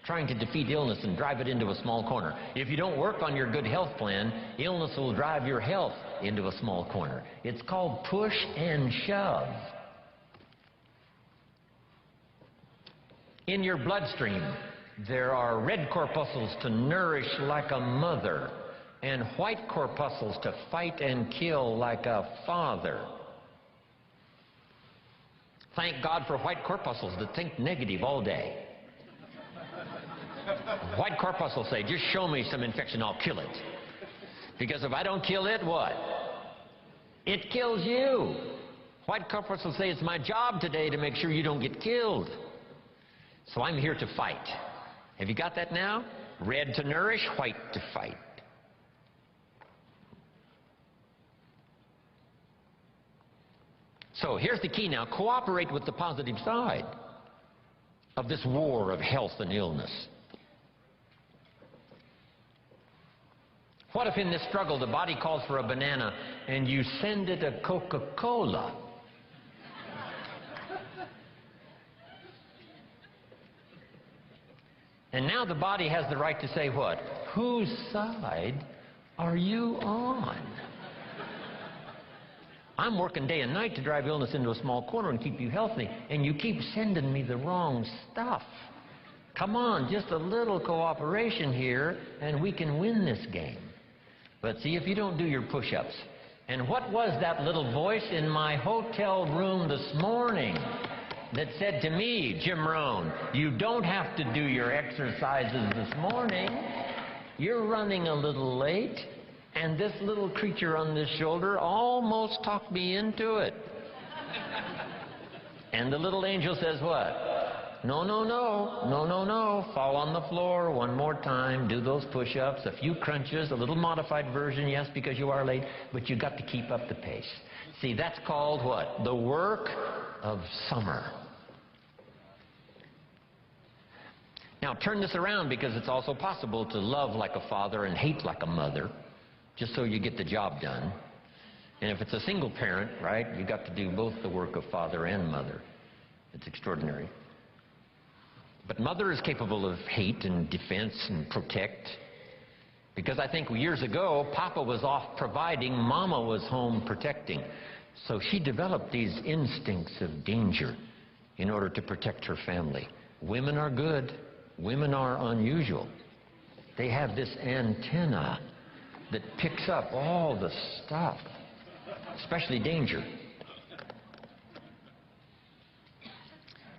trying to defeat illness and drive it into a small corner. If you don't work on your good health plan, illness will drive your health into a small corner. It's called push and shove. In your bloodstream, there are red corpuscles to nourish like a mother and white corpuscles to fight and kill like a father. Thank God for white corpuscles that think negative all day. White corpuscles say, just show me some infection, I'll kill it. Because if I don't kill it, what? It kills you. White corpuscles say, it's my job today to make sure you don't get killed. So I'm here to fight. Have you got that now? Red to nourish, white to fight. So here's the key now. Cooperate with the positive side of this war of health and illness. What if in this struggle the body calls for a banana and you send it a Coca-Cola? And now the body has the right to say what? Whose side are you on? I'm working day and night to drive illness into a small corner and keep you healthy, and you keep sending me the wrong stuff. Come on, just a little cooperation here, and we can win this game. But see, if you don't do your push-ups. And what was that little voice in my hotel room this morning that said to me, Jim Rohn, you don't have to do your exercises this morning. You're running a little late. And this little creature on this shoulder almost talked me into it. And the little angel says what? No, no, no, no, no, no. Fall on the floor one more time. Do those push-ups, a few crunches, a little modified version, yes, because you are late, but you got to keep up the pace. See, that's called what? The work of summer. Now turn this around, because it's also possible to love like a father and hate like a mother, just so you get the job done. And if it's a single parent, right, you got to do both the work of father and mother. It's extraordinary. But mother is capable of hate and defense and protect. Because I think years ago, Papa was off providing, Mama was home protecting. So she developed these instincts of danger in order to protect her family. Women are good. Women are unusual. They have this antenna that picks up all the stuff, especially danger.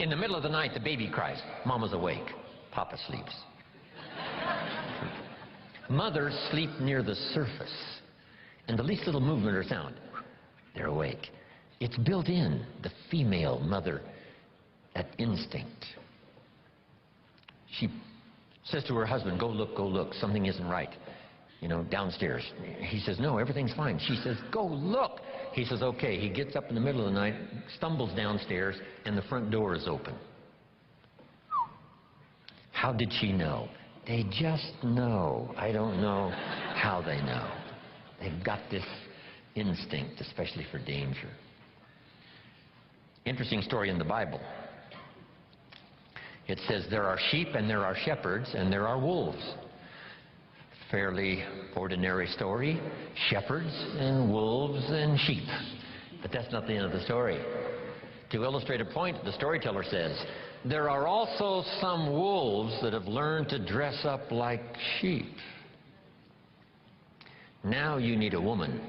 In the middle of the night, the baby cries. Mama's awake. Papa sleeps. Mothers sleep near the surface, and the least little movement or sound, they're awake. It's built in, the female mother, that instinct. She says to her husband, go look, something isn't right. You know, downstairs. He says, no, everything's fine. She says, go look. He says, okay. He gets up in the middle of the night, stumbles downstairs, and the front door is open. How did she know? They just know. I don't know how they know. They've got this instinct, especially for danger. Interesting story in the Bible. It says there are sheep and there are shepherds and there are wolves. Fairly ordinary story. Shepherds and wolves and sheep. But that's not the end of the story. To illustrate a point, the storyteller says, there are also some wolves that have learned to dress up like sheep. Now you need a woman.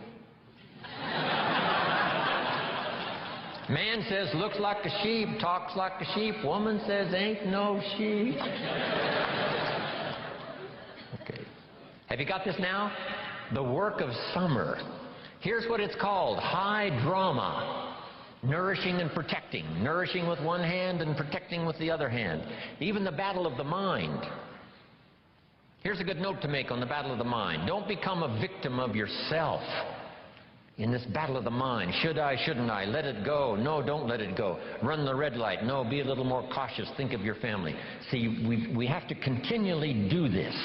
Man says, looks like a sheep, talks like a sheep. Woman says, ain't no sheep. Okay. Have you got this now? The work of summer. Here's what it's called, high drama. Nourishing and protecting. Nourishing with one hand and protecting with the other hand. Even the battle of the mind. Here's a good note to make on the battle of the mind. Don't become a victim of yourself in this battle of the mind. Should I, shouldn't I? Let it go. No, don't let it go. Run the red light. No, be a little more cautious. Think of your family. See, we have to continually do this.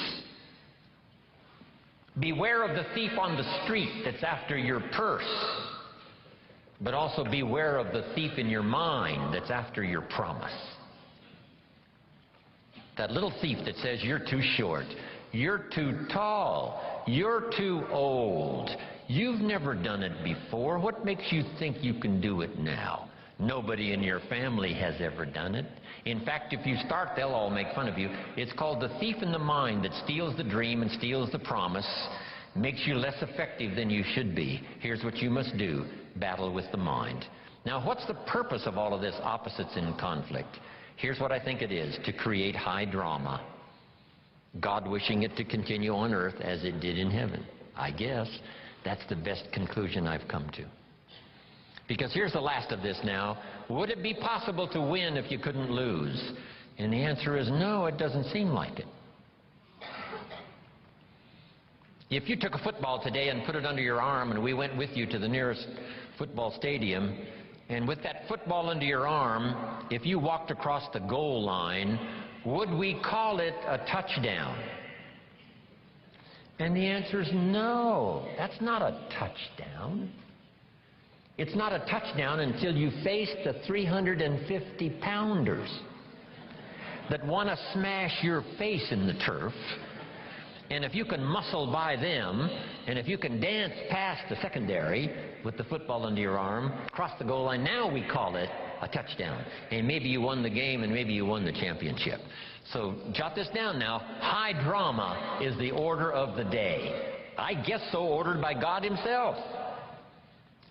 Beware of the thief on the street that's after your purse. But also beware of the thief in your mind that's after your promise. That little thief that says you're too short, you're too tall, you're too old, you've never done it before, what makes you think you can do it now? Nobody in your family has ever done it. In fact, if you start, they'll all make fun of you. It's called the thief in the mind that steals the dream and steals the promise, makes you less effective than you should be. Here's what you must do. Battle with the mind. Now, what's the purpose of all of this opposites in conflict? Here's what I think it is: to create high drama. God wishing it to continue on earth as it did in heaven. I guess that's the best conclusion I've come to. Because here's the last of this now. Would it be possible to win if you couldn't lose? And the answer is no, it doesn't seem like it. If you took a football today and put it under your arm and we went with you to the nearest football stadium, and with that football under your arm, if you walked across the goal line, would we call it a touchdown? And the answer is no, that's not a touchdown. It's not a touchdown until you face the 350-pounders that want to smash your face in the turf. And if you can muscle by them, and if you can dance past the secondary with the football under your arm, cross the goal line, now we call it a touchdown. And maybe you won the game, and maybe you won the championship. So jot this down now. High drama is the order of the day. I guess so ordered by God himself.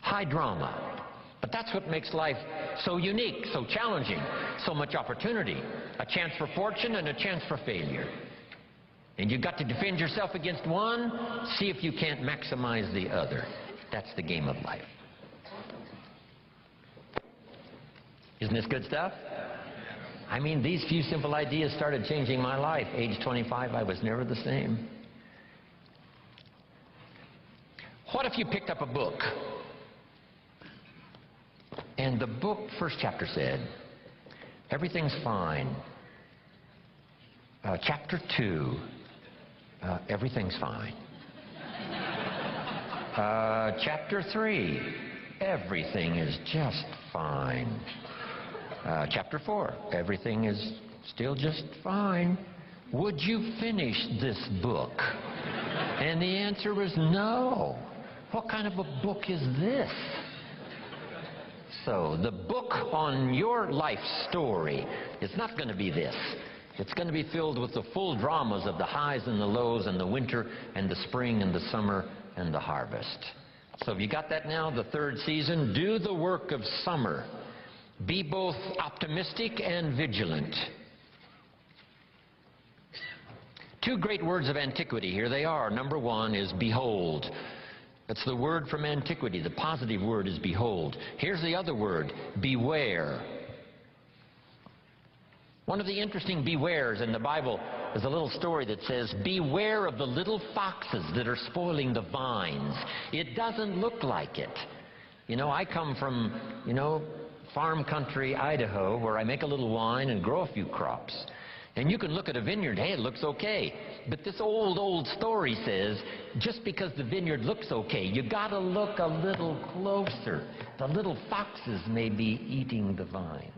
High drama. But that's what makes life so unique, so challenging, so much opportunity. A chance for fortune and a chance for failure. And you've got to defend yourself against one, see if you can't maximize the other. That's the game of life. Isn't this good stuff? I mean, these few simple ideas started changing my life. Age 25, I was never the same. What if you picked up a book? And the book, first chapter said, everything's fine. Chapter 2, everything's fine. Chapter 3, everything is just fine. Chapter 4, everything is still just fine. Would you finish this book? And the answer is no. What kind of a book is this? So the book on your life story is not going to be this. It's going to be filled with the full dramas of the highs and the lows and the winter and the spring and the summer and the harvest. So have you got that now? The third season, do the work of summer. Be both optimistic and vigilant. Two great words of antiquity. Here they are. Number one is behold. That's the word from antiquity. The positive word is behold. Here's the other word, beware. One of the interesting bewares in the Bible is a little story that says, beware of the little foxes that are spoiling the vines. It doesn't look like it. You know, I come from, farm country, Idaho, where I make a little wine and grow a few crops. And you can look at a vineyard, hey, it looks okay. But this old story says, just because the vineyard looks okay, you gotta look a little closer. The little foxes may be eating the vines.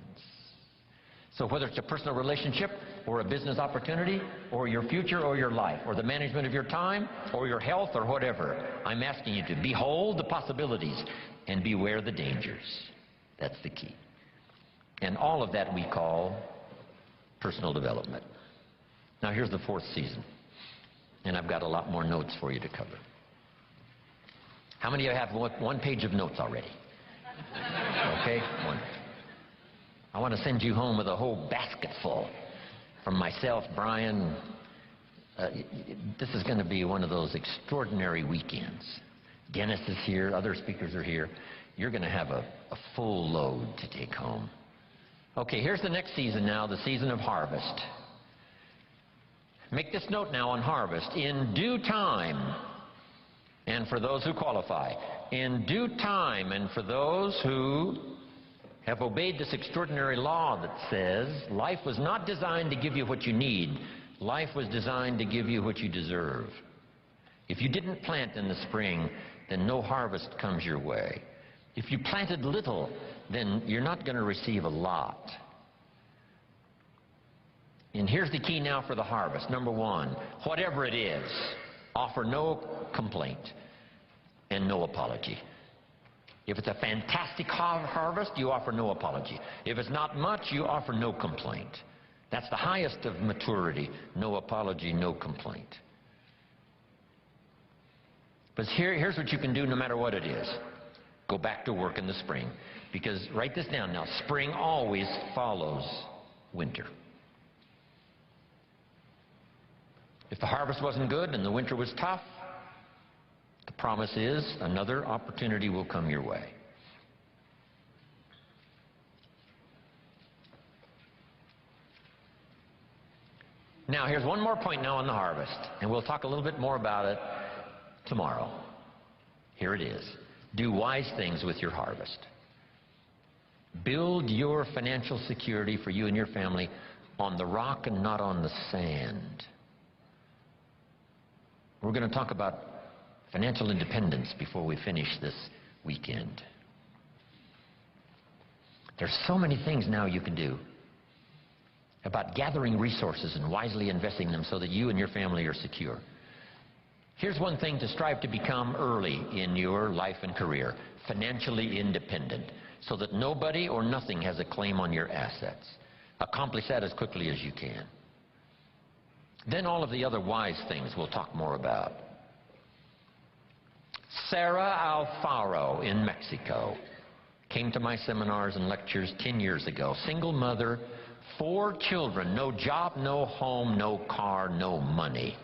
So whether it's a personal relationship, or a business opportunity, or your future, or your life, or the management of your time, or your health, or whatever, I'm asking you to behold the possibilities and beware the dangers. That's the key. And all of that we call personal development. Now here's the fourth season. And I've got a lot more notes for you to cover. How many of you have one page of notes already? Okay, one. I want to send you home with a whole basket full. From myself, Brian. This is going to be one of those extraordinary weekends. Dennis is here, other speakers are here. you're going to have a full load to take home. Okay, here's the next season now, the season of harvest. Make this note now on harvest. In due time, and for those who qualify, in due time, and for those who have obeyed this extraordinary law that says life was not designed to give you what you need. Life was designed to give you what you deserve. If you didn't plant in the spring, then no harvest comes your way. If you planted little, then you're not going to receive a lot. And here's the key now for the harvest. Number one, whatever it is, offer no complaint and no apology. If it's a fantastic harvest, you offer no apology. If it's not much, you offer no complaint. That's the highest of maturity. No apology, no complaint. But here's what you can do no matter what it is. Go back to work in the spring. Because, write this down now, spring always follows winter. If the harvest wasn't good and the winter was tough, the promise is another opportunity will come your way. Now, here's one more point now on the harvest, and we'll talk a little bit more about it tomorrow. Here it is. Do wise things with your harvest. Build your financial security for you and your family on the rock and not on the sand. We're going to talk about financial independence before we finish this weekend. There's so many things now you can do about gathering resources and wisely investing them so that you and your family are secure. Here's one thing to strive to become early in your life and career: financially independent, so that nobody or nothing has a claim on your assets. Accomplish that as quickly as you can. Then all of the other wise things we'll talk more about. Sarah Alfaro in Mexico came to my seminars and lectures 10 years ago. Single mother, 4 children, no job, no home, no car, no money.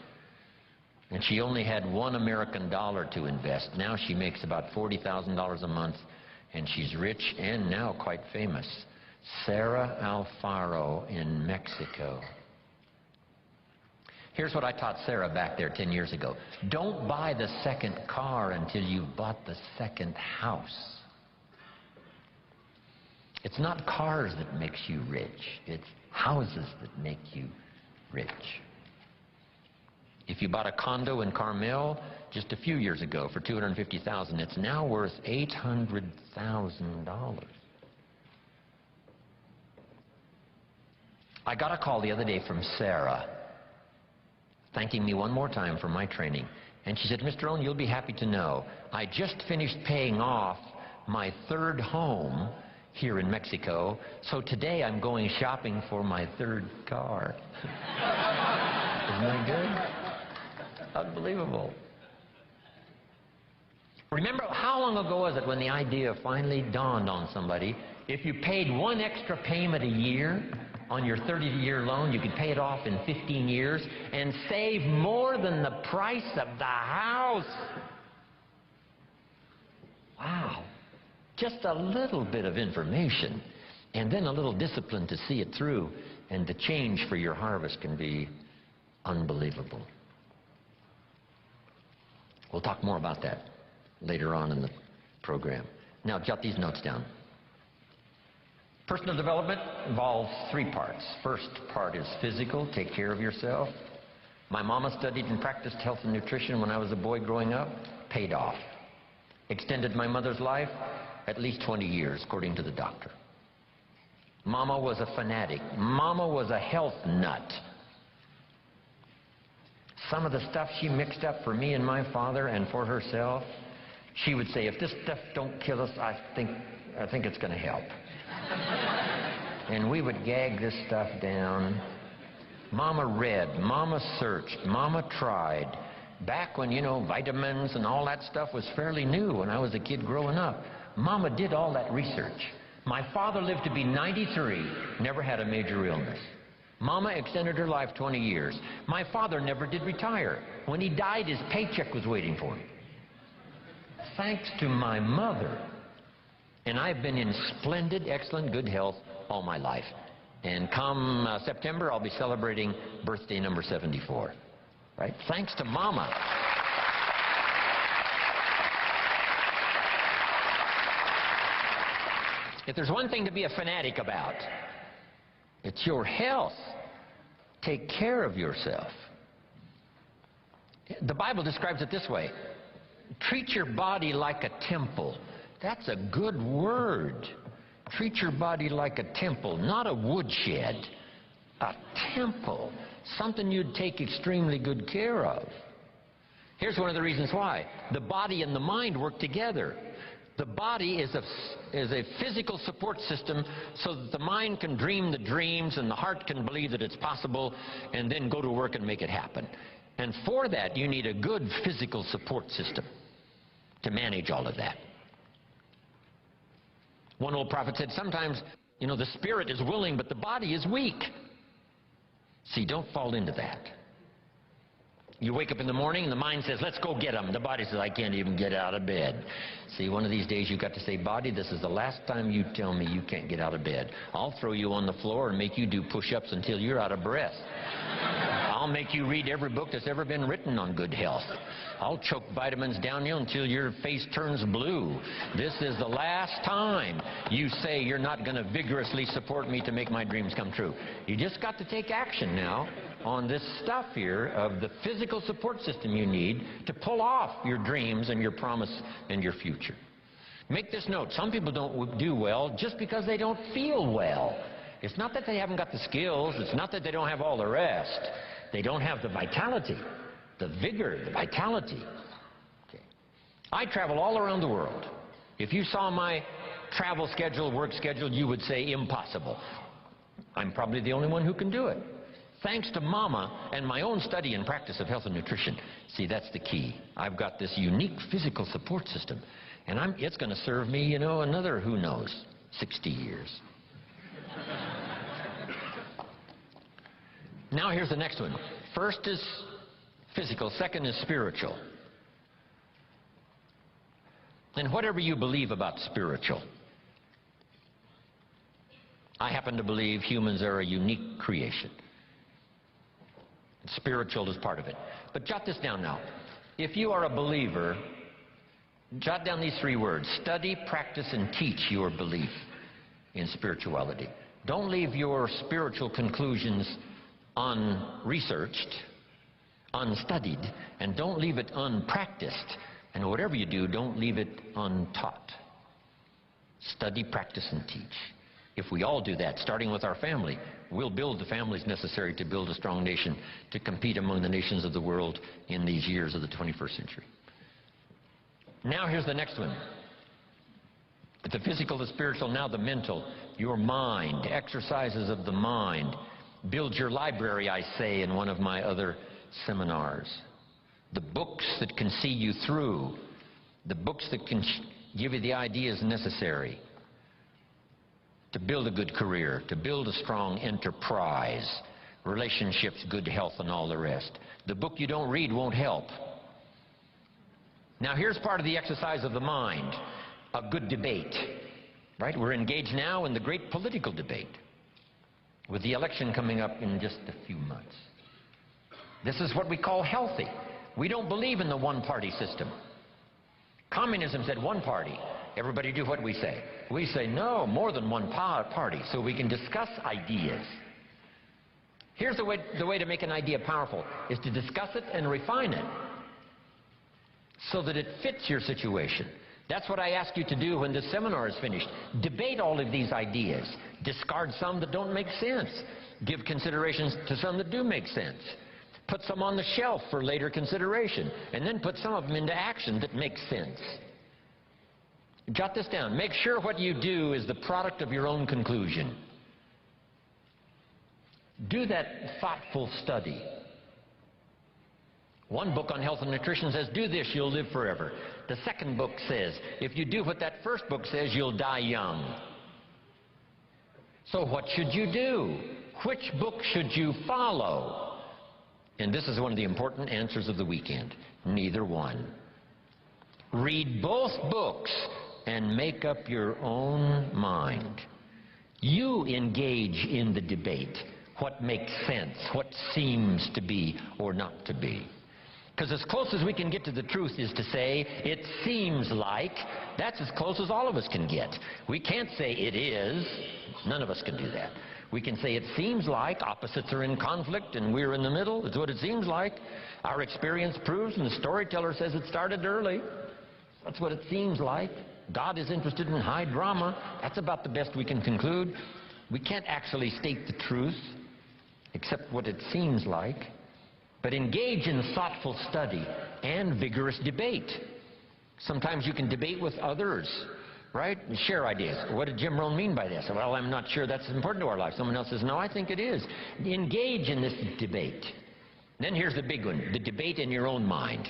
And she only had $1 American to invest. Now she makes about $40,000 a month, and she's rich and now quite famous. Sarah Alfaro in Mexico. Here's what I taught Sarah back there 10 years ago. Don't buy the second car until you've bought the second house. It's not cars that makes you rich. It's houses that make you rich. If you bought a condo in Carmel just a few years ago for $250,000, it's now worth $800,000. I got a call the other day from Sarah, thanking me one more time for my training. And she said, Mr. Rohn, you'll be happy to know, I just finished paying off my 3rd home here in Mexico, so today I'm going shopping for my 3rd car. Isn't that good? Unbelievable. Remember, how long ago was it when the idea finally dawned on somebody, if you paid 1 extra payment a year on your 30-year loan, you could pay it off in 15 years and save more than the price of the house. Wow. Just a little bit of information and then a little discipline to see it through, and the change for your harvest can be unbelievable. We'll talk more about that later on in the program. Now, jot these notes down. Personal development involves 3 parts. First part is physical, take care of yourself. My mama studied and practiced health and nutrition when I was a boy growing up, paid off. Extended my mother's life at least 20 years, according to the doctor. Mama was a fanatic. Mama was a health nut. Some of the stuff she mixed up for me and my father and for herself, she would say, if this stuff don't kill us, I think it's going to help. And we would gag this stuff down. Mama read, Mama searched, Mama tried. Back when, vitamins and all that stuff was fairly new when I was a kid growing up. Mama did all that research. My father lived to be 93, never had a major illness. Mama extended her life 20 years. My father never did retire. When he died, his paycheck was waiting for him. Thanks to my mother. And I've been in splendid, excellent, good health all my life. And come September, I'll be celebrating birthday number 74. Right? Thanks to Mama. If there's one thing to be a fanatic about, it's your health. Take care of yourself. The Bible describes it this way. Treat your body like a temple. That's a good word. Treat your body like a temple, not a woodshed. A temple. Something you'd take extremely good care of. Here's one of the reasons why. The body and the mind work together. The body is a physical support system so that the mind can dream the dreams and the heart can believe that it's possible and then go to work and make it happen. And for that, you need a good physical support system to manage all of that. One old prophet said, sometimes, the spirit is willing, but the body is weak. See, don't fall into that. You wake up in the morning and the mind says, let's go get them. The body says, I can't even get out of bed. See, one of these days you've got to say, body, this is the last time you tell me you can't get out of bed. I'll throw you on the floor and make you do push-ups until you're out of breath. I'll make you read every book that's ever been written on good health. I'll choke vitamins down you until your face turns blue. This is the last time you say you're not going to vigorously support me to make my dreams come true. You just got to take action now on this stuff here of the physical support system you need to pull off your dreams and your promise and your future. Make this note. Some people don't do well just because they don't feel well. It's not that they haven't got the skills. It's not that they don't have all the rest. They don't have the vitality, the vigor, the vitality. Okay. I travel all around the world. If you saw my travel schedule, work schedule, you would say impossible. I'm probably the only one who can do it. Thanks to Mama and my own study and practice of health and nutrition. See, that's the key. I've got this unique physical support system. And it's going to serve me, another, who knows, 60 years. Now here's the next one. First is physical, second is spiritual. And whatever you believe about spiritual, I happen to believe humans are a unique creation. Spiritual is part of it. But jot this down now. If you are a believer, jot down these 3 words. Study, practice, and teach your belief in spirituality. Don't leave your spiritual conclusions unresearched, unstudied, and don't leave it unpracticed. And whatever you do, don't leave it untaught. Study, practice, and teach. If we all do that, starting with our family, we'll build the families necessary to build a strong nation to compete among the nations of the world in these years of the 21st century. Now here's the next one. The physical, the spiritual, now the mental. Your mind, exercises of the mind. Build your library, I say in one of my other seminars. The books that can see you through. The books that can give you the ideas necessary to build a good career, to build a strong enterprise, relationships, good health, and all the rest. The book you don't read won't help. Now here's part of the exercise of the mind, a good debate. Right? We're engaged now in the great political debate, with the election coming up in just a few months. This is what we call healthy. We don't believe in the one-party system. Communism said one party. Everybody do what we say. We say no, more than one party, so we can discuss ideas. Here's the way to make an idea powerful, is to discuss it and refine it so that it fits your situation. That's what I ask you to do when this seminar is finished. Debate all of these ideas. Discard some that don't make sense. Give considerations to some that do make sense. Put some on the shelf for later consideration. And then put some of them into action that make sense. Jot this down. Make sure what you do is the product of your own conclusion. Do that thoughtful study. One book on health and nutrition says, do this, you'll live forever. The second book says, if you do what that first book says, you'll die young. So what should you do? Which book should you follow? And this is one of the important answers of the weekend. Neither one. Read both books and make up your own mind. You engage in the debate. What makes sense, what seems to be or not to be. Because as close as we can get to the truth is to say, it seems like. That's as close as all of us can get. We can't say it is. None of us can do that. We can say it seems like. Opposites are in conflict and we're in the middle. It's what it seems like. Our experience proves, and the storyteller says it started early. That's what it seems like. God is interested in high drama. That's about the best we can conclude. We can't actually state the truth, except what it seems like. But engage in thoughtful study and vigorous debate. Sometimes you can debate with others, right? And share ideas. What did Jim Rohn mean by this? Well, I'm not sure that's important to our life. Someone else says, no, I think it is. Engage in this debate. Then here's the big one, the debate in your own mind.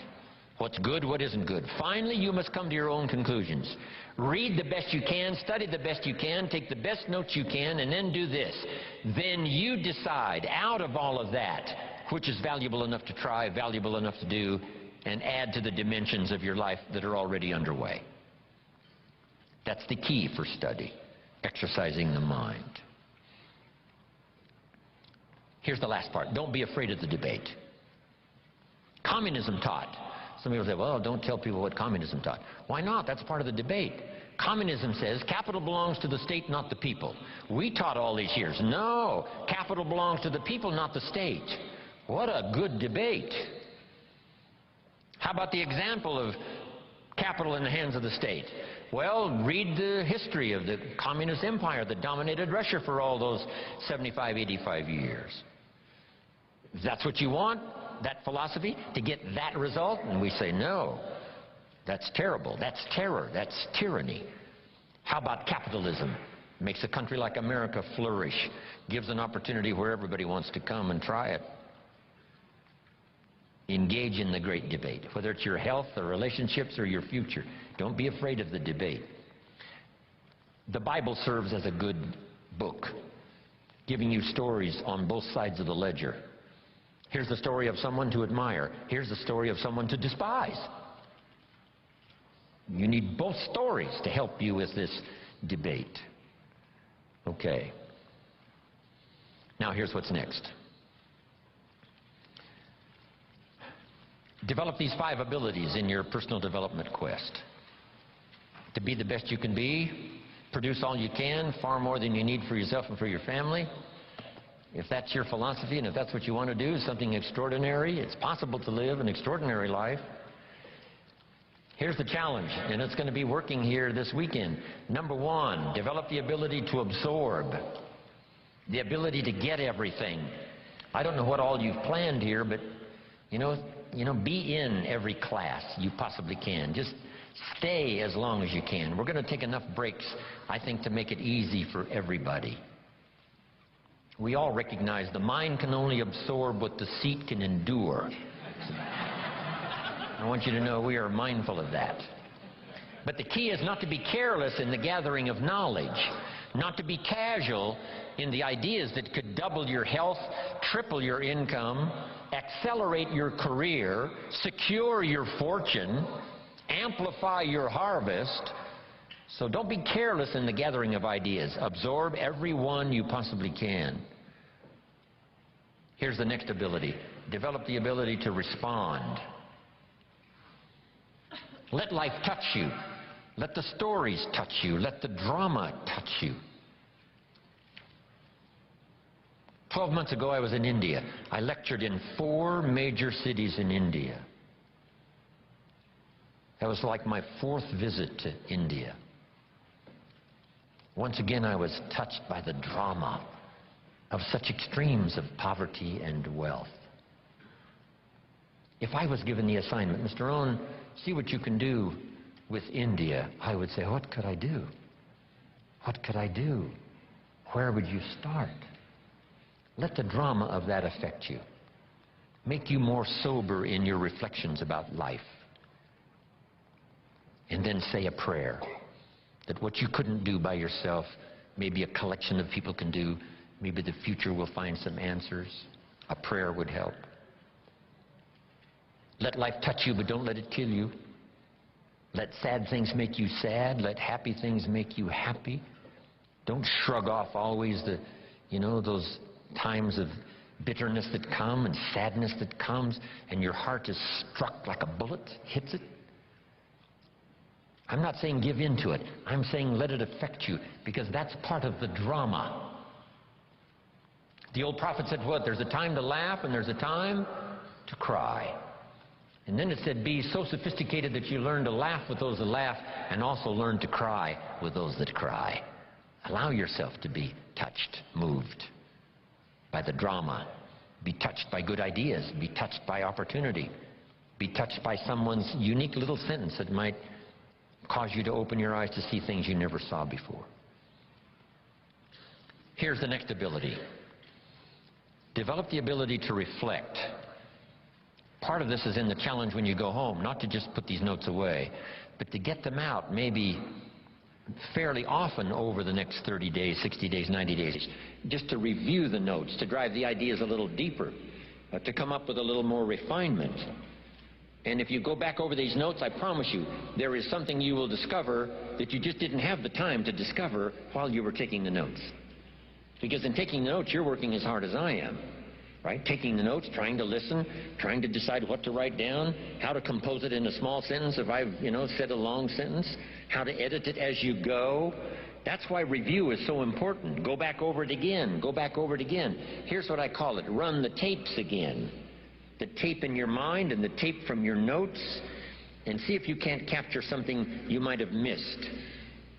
What's good, what isn't good. Finally, you must come to your own conclusions. Read the best you can, study the best you can, take the best notes you can, and then do this. Then you decide, out of all of that, which is valuable enough to try, valuable enough to do, and add to the dimensions of your life that are already underway. That's the key for study, exercising the mind. Here's the last part. Don't be afraid of the debate. Communism taught. Some people say, well, don't tell people what communism taught. Why not? That's part of the debate. Communism says capital belongs to the state, not the people. We taught all these years, no, capital belongs to the people, not the state. What a good debate. How about the example of capital in the hands of the state? Well, read the history of the communist empire that dominated Russia for all those 75, 85 years. If that's what you want, that philosophy, to get that result, and we say no. That's terrible. That's terror. That's tyranny. How about capitalism? Makes a country like America flourish. Gives an opportunity where everybody wants to come and try it. Engage in the great debate, whether it's your health or relationships or your future. Don't be afraid of the debate. The Bible serves as a good book, giving you stories on both sides of the ledger. Here's the story of someone to admire. Here's the story of someone to despise. You need both stories to help you with this debate. Okay. Now here's what's next. Develop these 5 abilities in your personal development quest. To be the best you can be, produce all you can, far more than you need for yourself and for your family. If that's your philosophy and if that's what you want to do, something extraordinary, it's possible to live an extraordinary life. Here's the challenge, and it's going to be working here this weekend. Number 1, develop the ability to absorb, the ability to get everything. I don't know what all you've planned here, but you know, be in every class you possibly can. Just stay as long as you can. We're going to take enough breaks, I think, to make it easy for everybody. We all recognize the mind can only absorb what the seat can endure. I want you to know we are mindful of that. But the key is not to be careless in the gathering of knowledge, not to be casual in the ideas that could double your health, triple your income, accelerate your career, secure your fortune, amplify your harvest. So don't be careless in the gathering of ideas. Absorb every one you possibly can. Here's the next ability. Develop the ability to respond. Let life touch you. Let the stories touch you. Let the drama touch you. 12 months ago, I was in India. I lectured in 4 major cities in India. That was like my 4th visit to India. Once again, I was touched by the drama of such extremes of poverty and wealth. If I was given the assignment, Mr. Rohn, see what you can do with India, I would say, what could I do? What could I do? Where would you start? Let the drama of that affect you. Make you more sober in your reflections about life. And then say a prayer. That what you couldn't do by yourself, maybe a collection of people can do. Maybe the future will find some answers. A prayer would help. Let life touch you, but don't let it kill you. Let sad things make you sad. Let happy things make you happy. Don't shrug off always those times of bitterness that come and sadness that comes, and your heart is struck like a bullet, hits it. I'm not saying give in to it. I'm saying let it affect you, because that's part of the drama. The old prophet said what? There's a time to laugh and there's a time to cry. And then it said, be so sophisticated that you learn to laugh with those that laugh and also learn to cry with those that cry. Allow yourself to be touched, moved by the drama. Be touched by good ideas. Be touched by opportunity. Be touched by someone's unique little sentence that might cause you to open your eyes to see things you never saw before. Here's the next ability. Develop the ability to reflect. Part of this is in the challenge when you go home, not to just put these notes away, but to get them out maybe fairly often over the next 30 days, 60 days, 90 days, just to review the notes, to drive the ideas a little deeper, to come up with a little more refinement. And if you go back over these notes, I promise you, there is something you will discover that you just didn't have the time to discover while you were taking the notes. Because in taking the notes, you're working as hard as I am. Right? Taking the notes, trying to listen, trying to decide what to write down, how to compose it in a small sentence if I've, said a long sentence, how to edit it as you go. That's why review is so important. Go back over it again. Go back over it again. Here's what I call it. Run the tapes again. The tape in your mind and the tape from your notes, and see if you can't capture something you might have missed.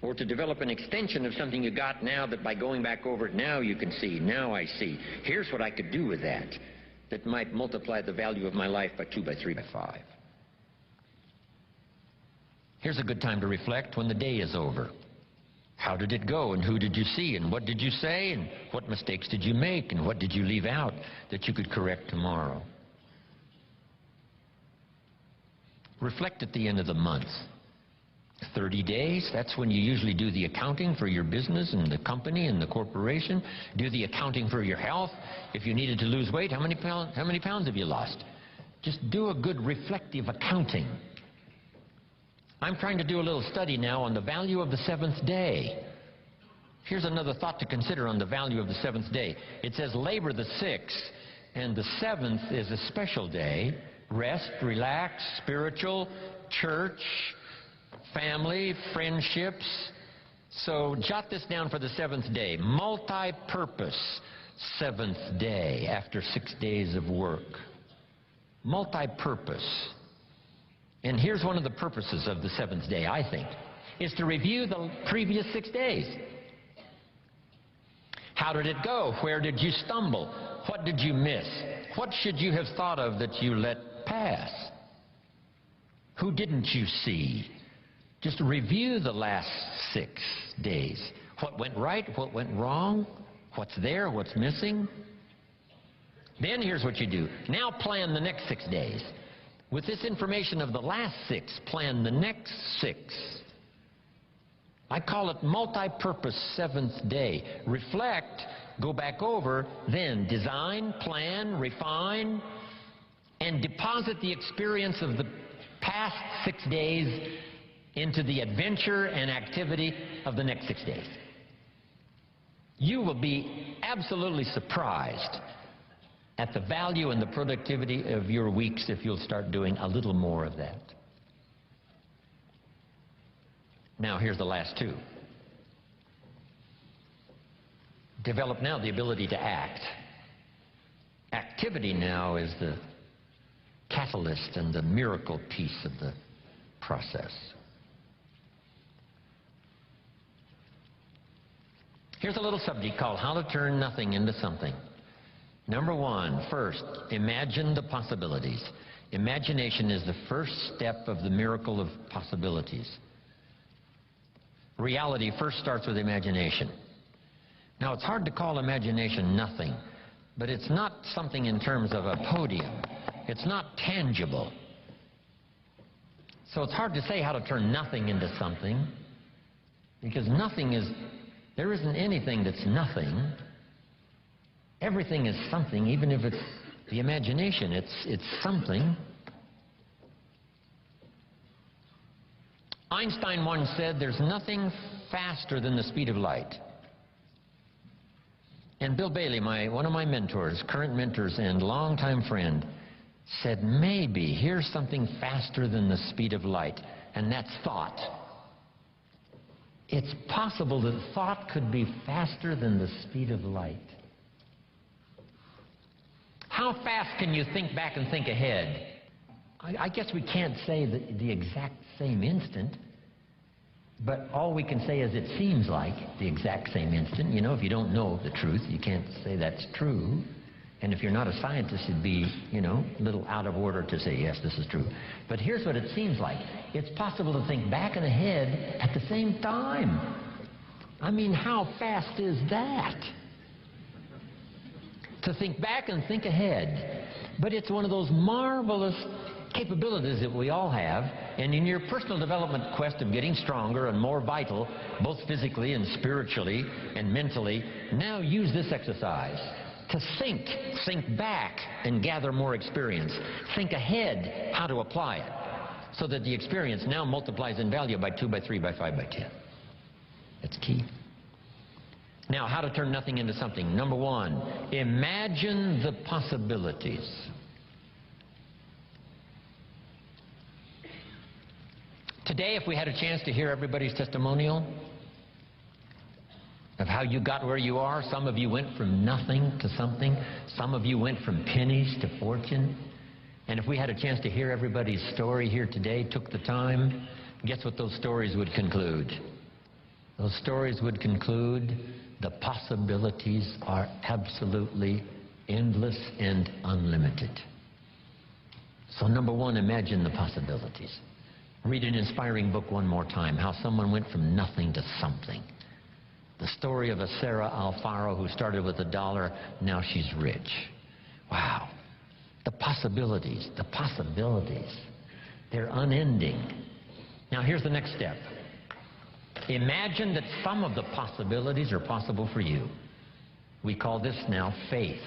Or to develop an extension of something you got now that by going back over it now you can see, now I see. Here's what I could do with that might multiply the value of my life by 2, by 3, by 5. Here's a good time to reflect when the day is over. How did it go, and who did you see, and what did you say, and what mistakes did you make, and what did you leave out that you could correct tomorrow? Reflect at the end of the month. 30 days, that's when you usually do the accounting for your business and the company and the corporation. Do the accounting for your health. If you needed to lose weight, how many pounds have you lost? Just do a good reflective accounting. I'm trying to do a little study now on the value of the seventh day. Here's another thought to consider on the value of the seventh day. It says labor the sixth, and the seventh is a special day. Rest, relax, spiritual, church, family, friendships. So jot this down for the seventh day. Multi-purpose seventh day after 6 days of work. Multi-purpose. And here's one of the purposes of the seventh day, I think, is to review the previous 6 days. How did it go? Where did you stumble? What did you miss? What should you have thought of that you let pass? Who didn't you see? Just review the last 6 days. What went right? What went wrong? What's there? What's missing? Then here's what you do. Now plan the next 6 days. With this information of the last 6, plan the next 6. I call it multi-purpose seventh day. Reflect, go back over, then design, plan, refine, and deposit the experience of the past 6 days into the adventure and activity of the next 6 days. You will be absolutely surprised at the value and the productivity of your weeks if you'll start doing a little more of that. Now here's the last 2. Develop now the ability to act. Activity now is the catalyst and the miracle piece of the process. Here's a little subject called How to Turn Nothing into Something. Number 1, first, imagine the possibilities. Imagination is the first step of the miracle of possibilities. Reality first starts with imagination. Now, it's hard to call imagination nothing, but it's not something in terms of a podium. It's not tangible. So it's hard to say how to turn nothing into something, because nothing is, there isn't anything that's nothing. Everything is something, even if it's the imagination. It's something. Einstein once said, there's nothing faster than the speed of light. And Bill Bailey, one of my mentors, current mentors and longtime friend, said, maybe here's something faster than the speed of light, and that's thought. It's possible that thought could be faster than the speed of light. How fast can you think back and think ahead? I guess we can't say the exact same instant, but all we can say is it seems like the exact same instant. You know, if you don't know the truth, you can't say that's true. And if you're not a scientist, it'd be, you know, a little out of order to say, yes, this is true. But here's what it seems like. It's possible to think back and ahead at the same time. I mean, how fast is that? To think back and think ahead. But it's one of those marvelous capabilities that we all have, and in your personal development quest of getting stronger and more vital, both physically and spiritually and mentally, now use this exercise to think back and gather more experience. Think ahead how to apply it, so that the experience now multiplies in value by 2, by 3, by 5, by 10. That's key. Now, how to turn nothing into something. Number 1, imagine the possibilities. Today, if we had a chance to hear everybody's testimonial of how you got where you are, some of you went from nothing to something, some of you went from pennies to fortune, and if we had a chance to hear everybody's story here today, took the time, guess what those stories would conclude? Those stories would conclude the possibilities are absolutely endless and unlimited. So number 1, imagine the possibilities. Read an inspiring book one more time, how someone went from nothing to something. The story of a Sarah Alfaro who started with $1, now she's rich. Wow. The possibilities, they're unending. Now here's the next step. Imagine that some of the possibilities are possible for you. We call this now faith.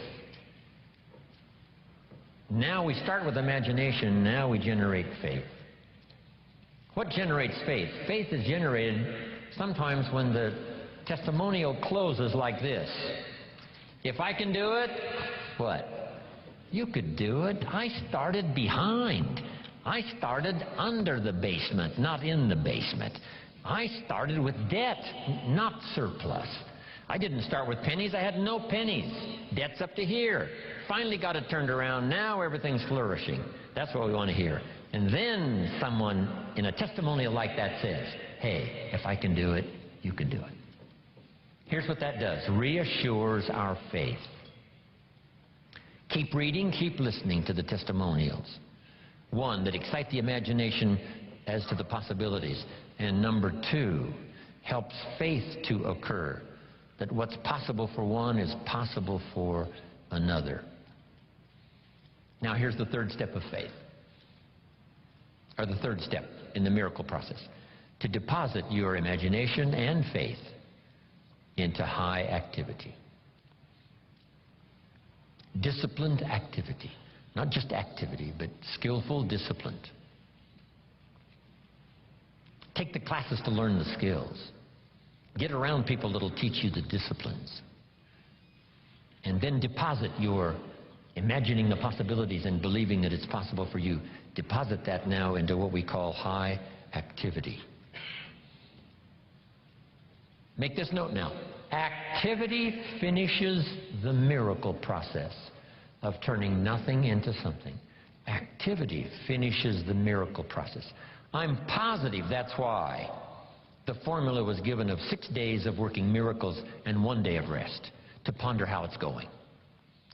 Now we start with imagination, now we generate faith. What generates faith? Faith is generated sometimes when the testimonial closes like this. If I can do it, what? You could do it. I started behind. I started under the basement, not in the basement. I started with debt, not surplus. I didn't start with pennies. I had no pennies. Debt's up to here. Finally got it turned around. Now everything's flourishing. That's what we want to hear. And then someone in a testimonial like that says, hey, if I can do it, you can do it. Here's what that does. Reassures our faith. Keep reading, keep listening to the testimonials. 1, that excite the imagination as to the possibilities. And number 2, helps faith to occur. That what's possible for one is possible for another. Now here's the 3rd step of faith. Or the 3rd step in the miracle process. To deposit your imagination and faith into high activity. Disciplined activity. Not just activity, but skillful, disciplined. Take the classes to learn the skills. Get around people that'll teach you the disciplines. And then deposit your imagining the possibilities and believing that it's possible for you. Deposit that now into what we call high activity. Make this note now. Activity finishes the miracle process of turning nothing into something. Activity finishes the miracle process. I'm positive that's why the formula was given of 6 days of working miracles and 1 day of rest, to ponder how it's going.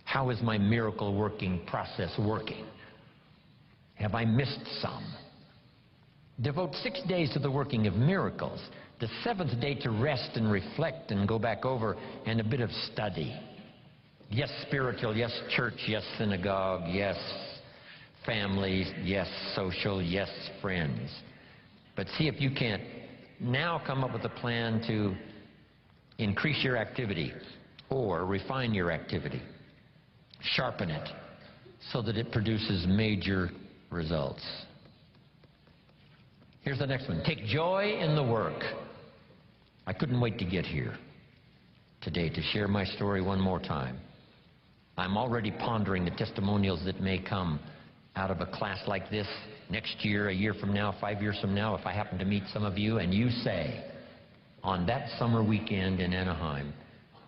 How is my miracle working process working? Have I missed some? Devote 6 days to the working of miracles. The 7th day to rest and reflect and go back over, and a bit of study. Yes, spiritual, yes, church, yes, synagogue, yes, family, yes, social, yes, friends. But see if you can't now come up with a plan to increase your activity or refine your activity. Sharpen it so that it produces major results. Here's the next one. Take joy in the work. I couldn't wait to get here today to share my story one more time. I'm already pondering the testimonials that may come out of a class like this next year, a year from now, 5 years from now, if I happen to meet some of you and you say, on that summer weekend in Anaheim,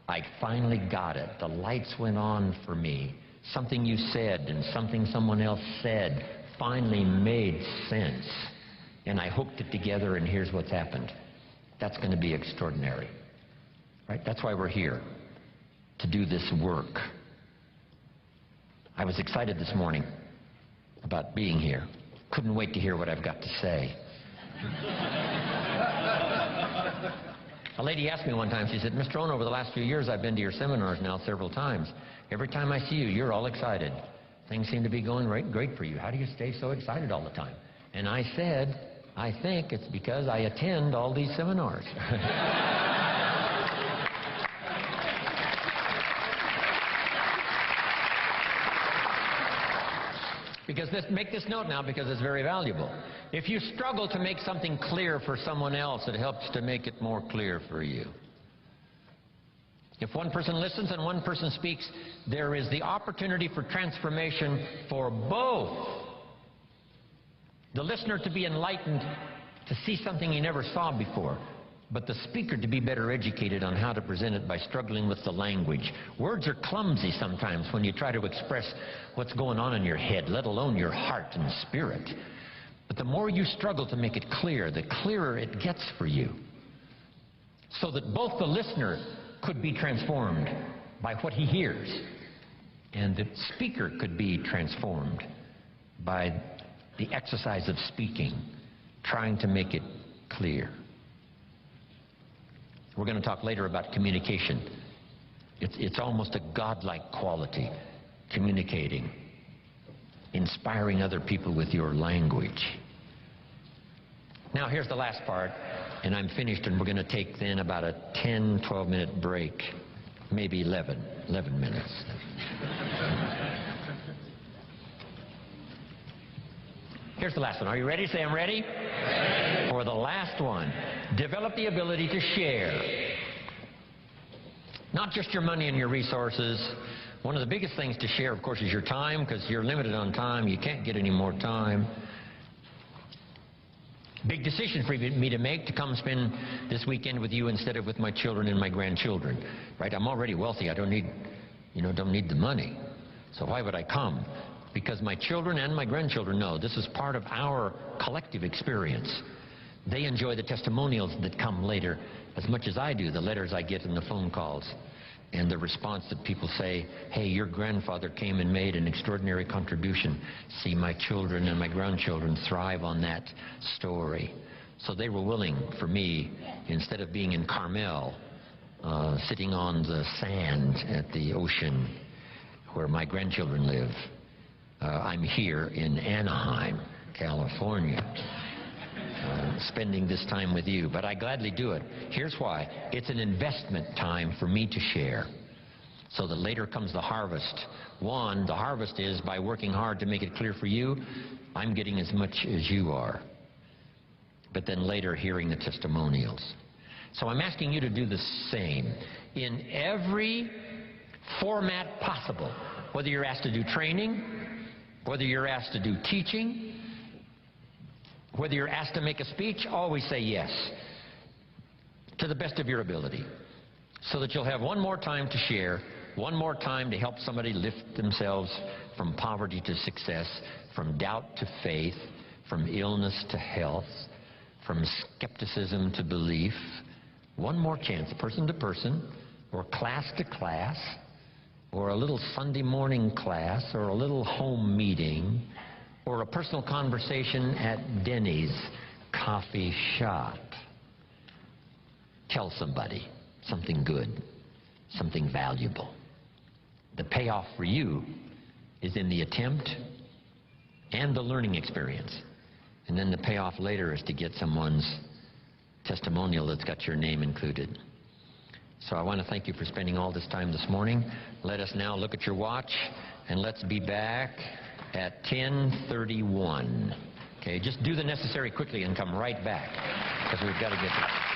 I finally got it. The lights went on for me. Something you said and something someone else said finally made sense. And I hooked it together, and here's what's happened. That's going to be extraordinary. Right? That's why we're here, to do this work. I was excited this morning about being here. Couldn't wait to hear what I've got to say. A lady asked me one time, she said, Mr. Rohn, over the last few years I've been to your seminars now several times. Every time I see you, you're all excited. Things seem to be going great for you. How do you stay so excited all the time? And I said, I think it's because I attend all these seminars. Make this note now, because it's very valuable. If you struggle to make something clear for someone else, it helps to make it more clear for you. If one person listens and one person speaks, there is the opportunity for transformation for both. The listener to be enlightened, to see something he never saw before, but the speaker to be better educated on how to present it by struggling with the language. Words are clumsy sometimes when you try to express what's going on in your head, let alone your heart and spirit. But the more you struggle to make it clear, the clearer it gets for you. So that both the listener could be transformed by what he hears, and the speaker could be transformed by the exercise of speaking, trying to make it clear. We're going to talk later about communication. It's almost a godlike quality, communicating, inspiring other people with your language. Now here's the last part, and I'm finished, and we're going to take then about a 10, 12-minute break, maybe 11 minutes. Here's the last one. Are you ready? Say, I'm ready. Ready. For the last one, develop the ability to share. Not just your money and your resources. One of the biggest things to share, of course, is your time, because you're limited on time. You can't get any more time. Big decision for me to make, to come spend this weekend with you instead of with my children and my grandchildren. Right? I'm already wealthy. I don't need the money. So why would I come? Because my children and my grandchildren know this is part of our collective experience. They enjoy the testimonials that come later as much as I do, the letters I get and the phone calls, and the response that people say, hey, your grandfather came and made an extraordinary contribution. See, my children and my grandchildren thrive on that story. So they were willing for me, instead of being in Carmel, sitting on the sand at the ocean where my grandchildren live, I'm here in Anaheim, California, spending this time with you. But I gladly do it. Here's why. It's an investment time for me to share, so that later comes the harvest. One, the harvest is by working hard to make it clear for you, I'm getting as much as you are. But then later, hearing the testimonials. So I'm asking you to do the same in every format possible, whether you're asked to do training, whether you're asked to do teaching, whether you're asked to make a speech, always say yes, to the best of your ability, so that you'll have one more time to share, one more time to help somebody lift themselves from poverty to success, from doubt to faith, from illness to health, from skepticism to belief. One more chance, person to person, or class to class, or a little Sunday morning class, or a little home meeting, or a personal conversation at Denny's coffee shop. Tell somebody something good, something valuable. The payoff for you is in the attempt and the learning experience. And then the payoff later is to get someone's testimonial that's got your name included. So I want to thank you for spending all this time this morning. Let us now look at your watch, and let's be back at 10:31. Okay, just do the necessary quickly and come right back, because we've got to get there.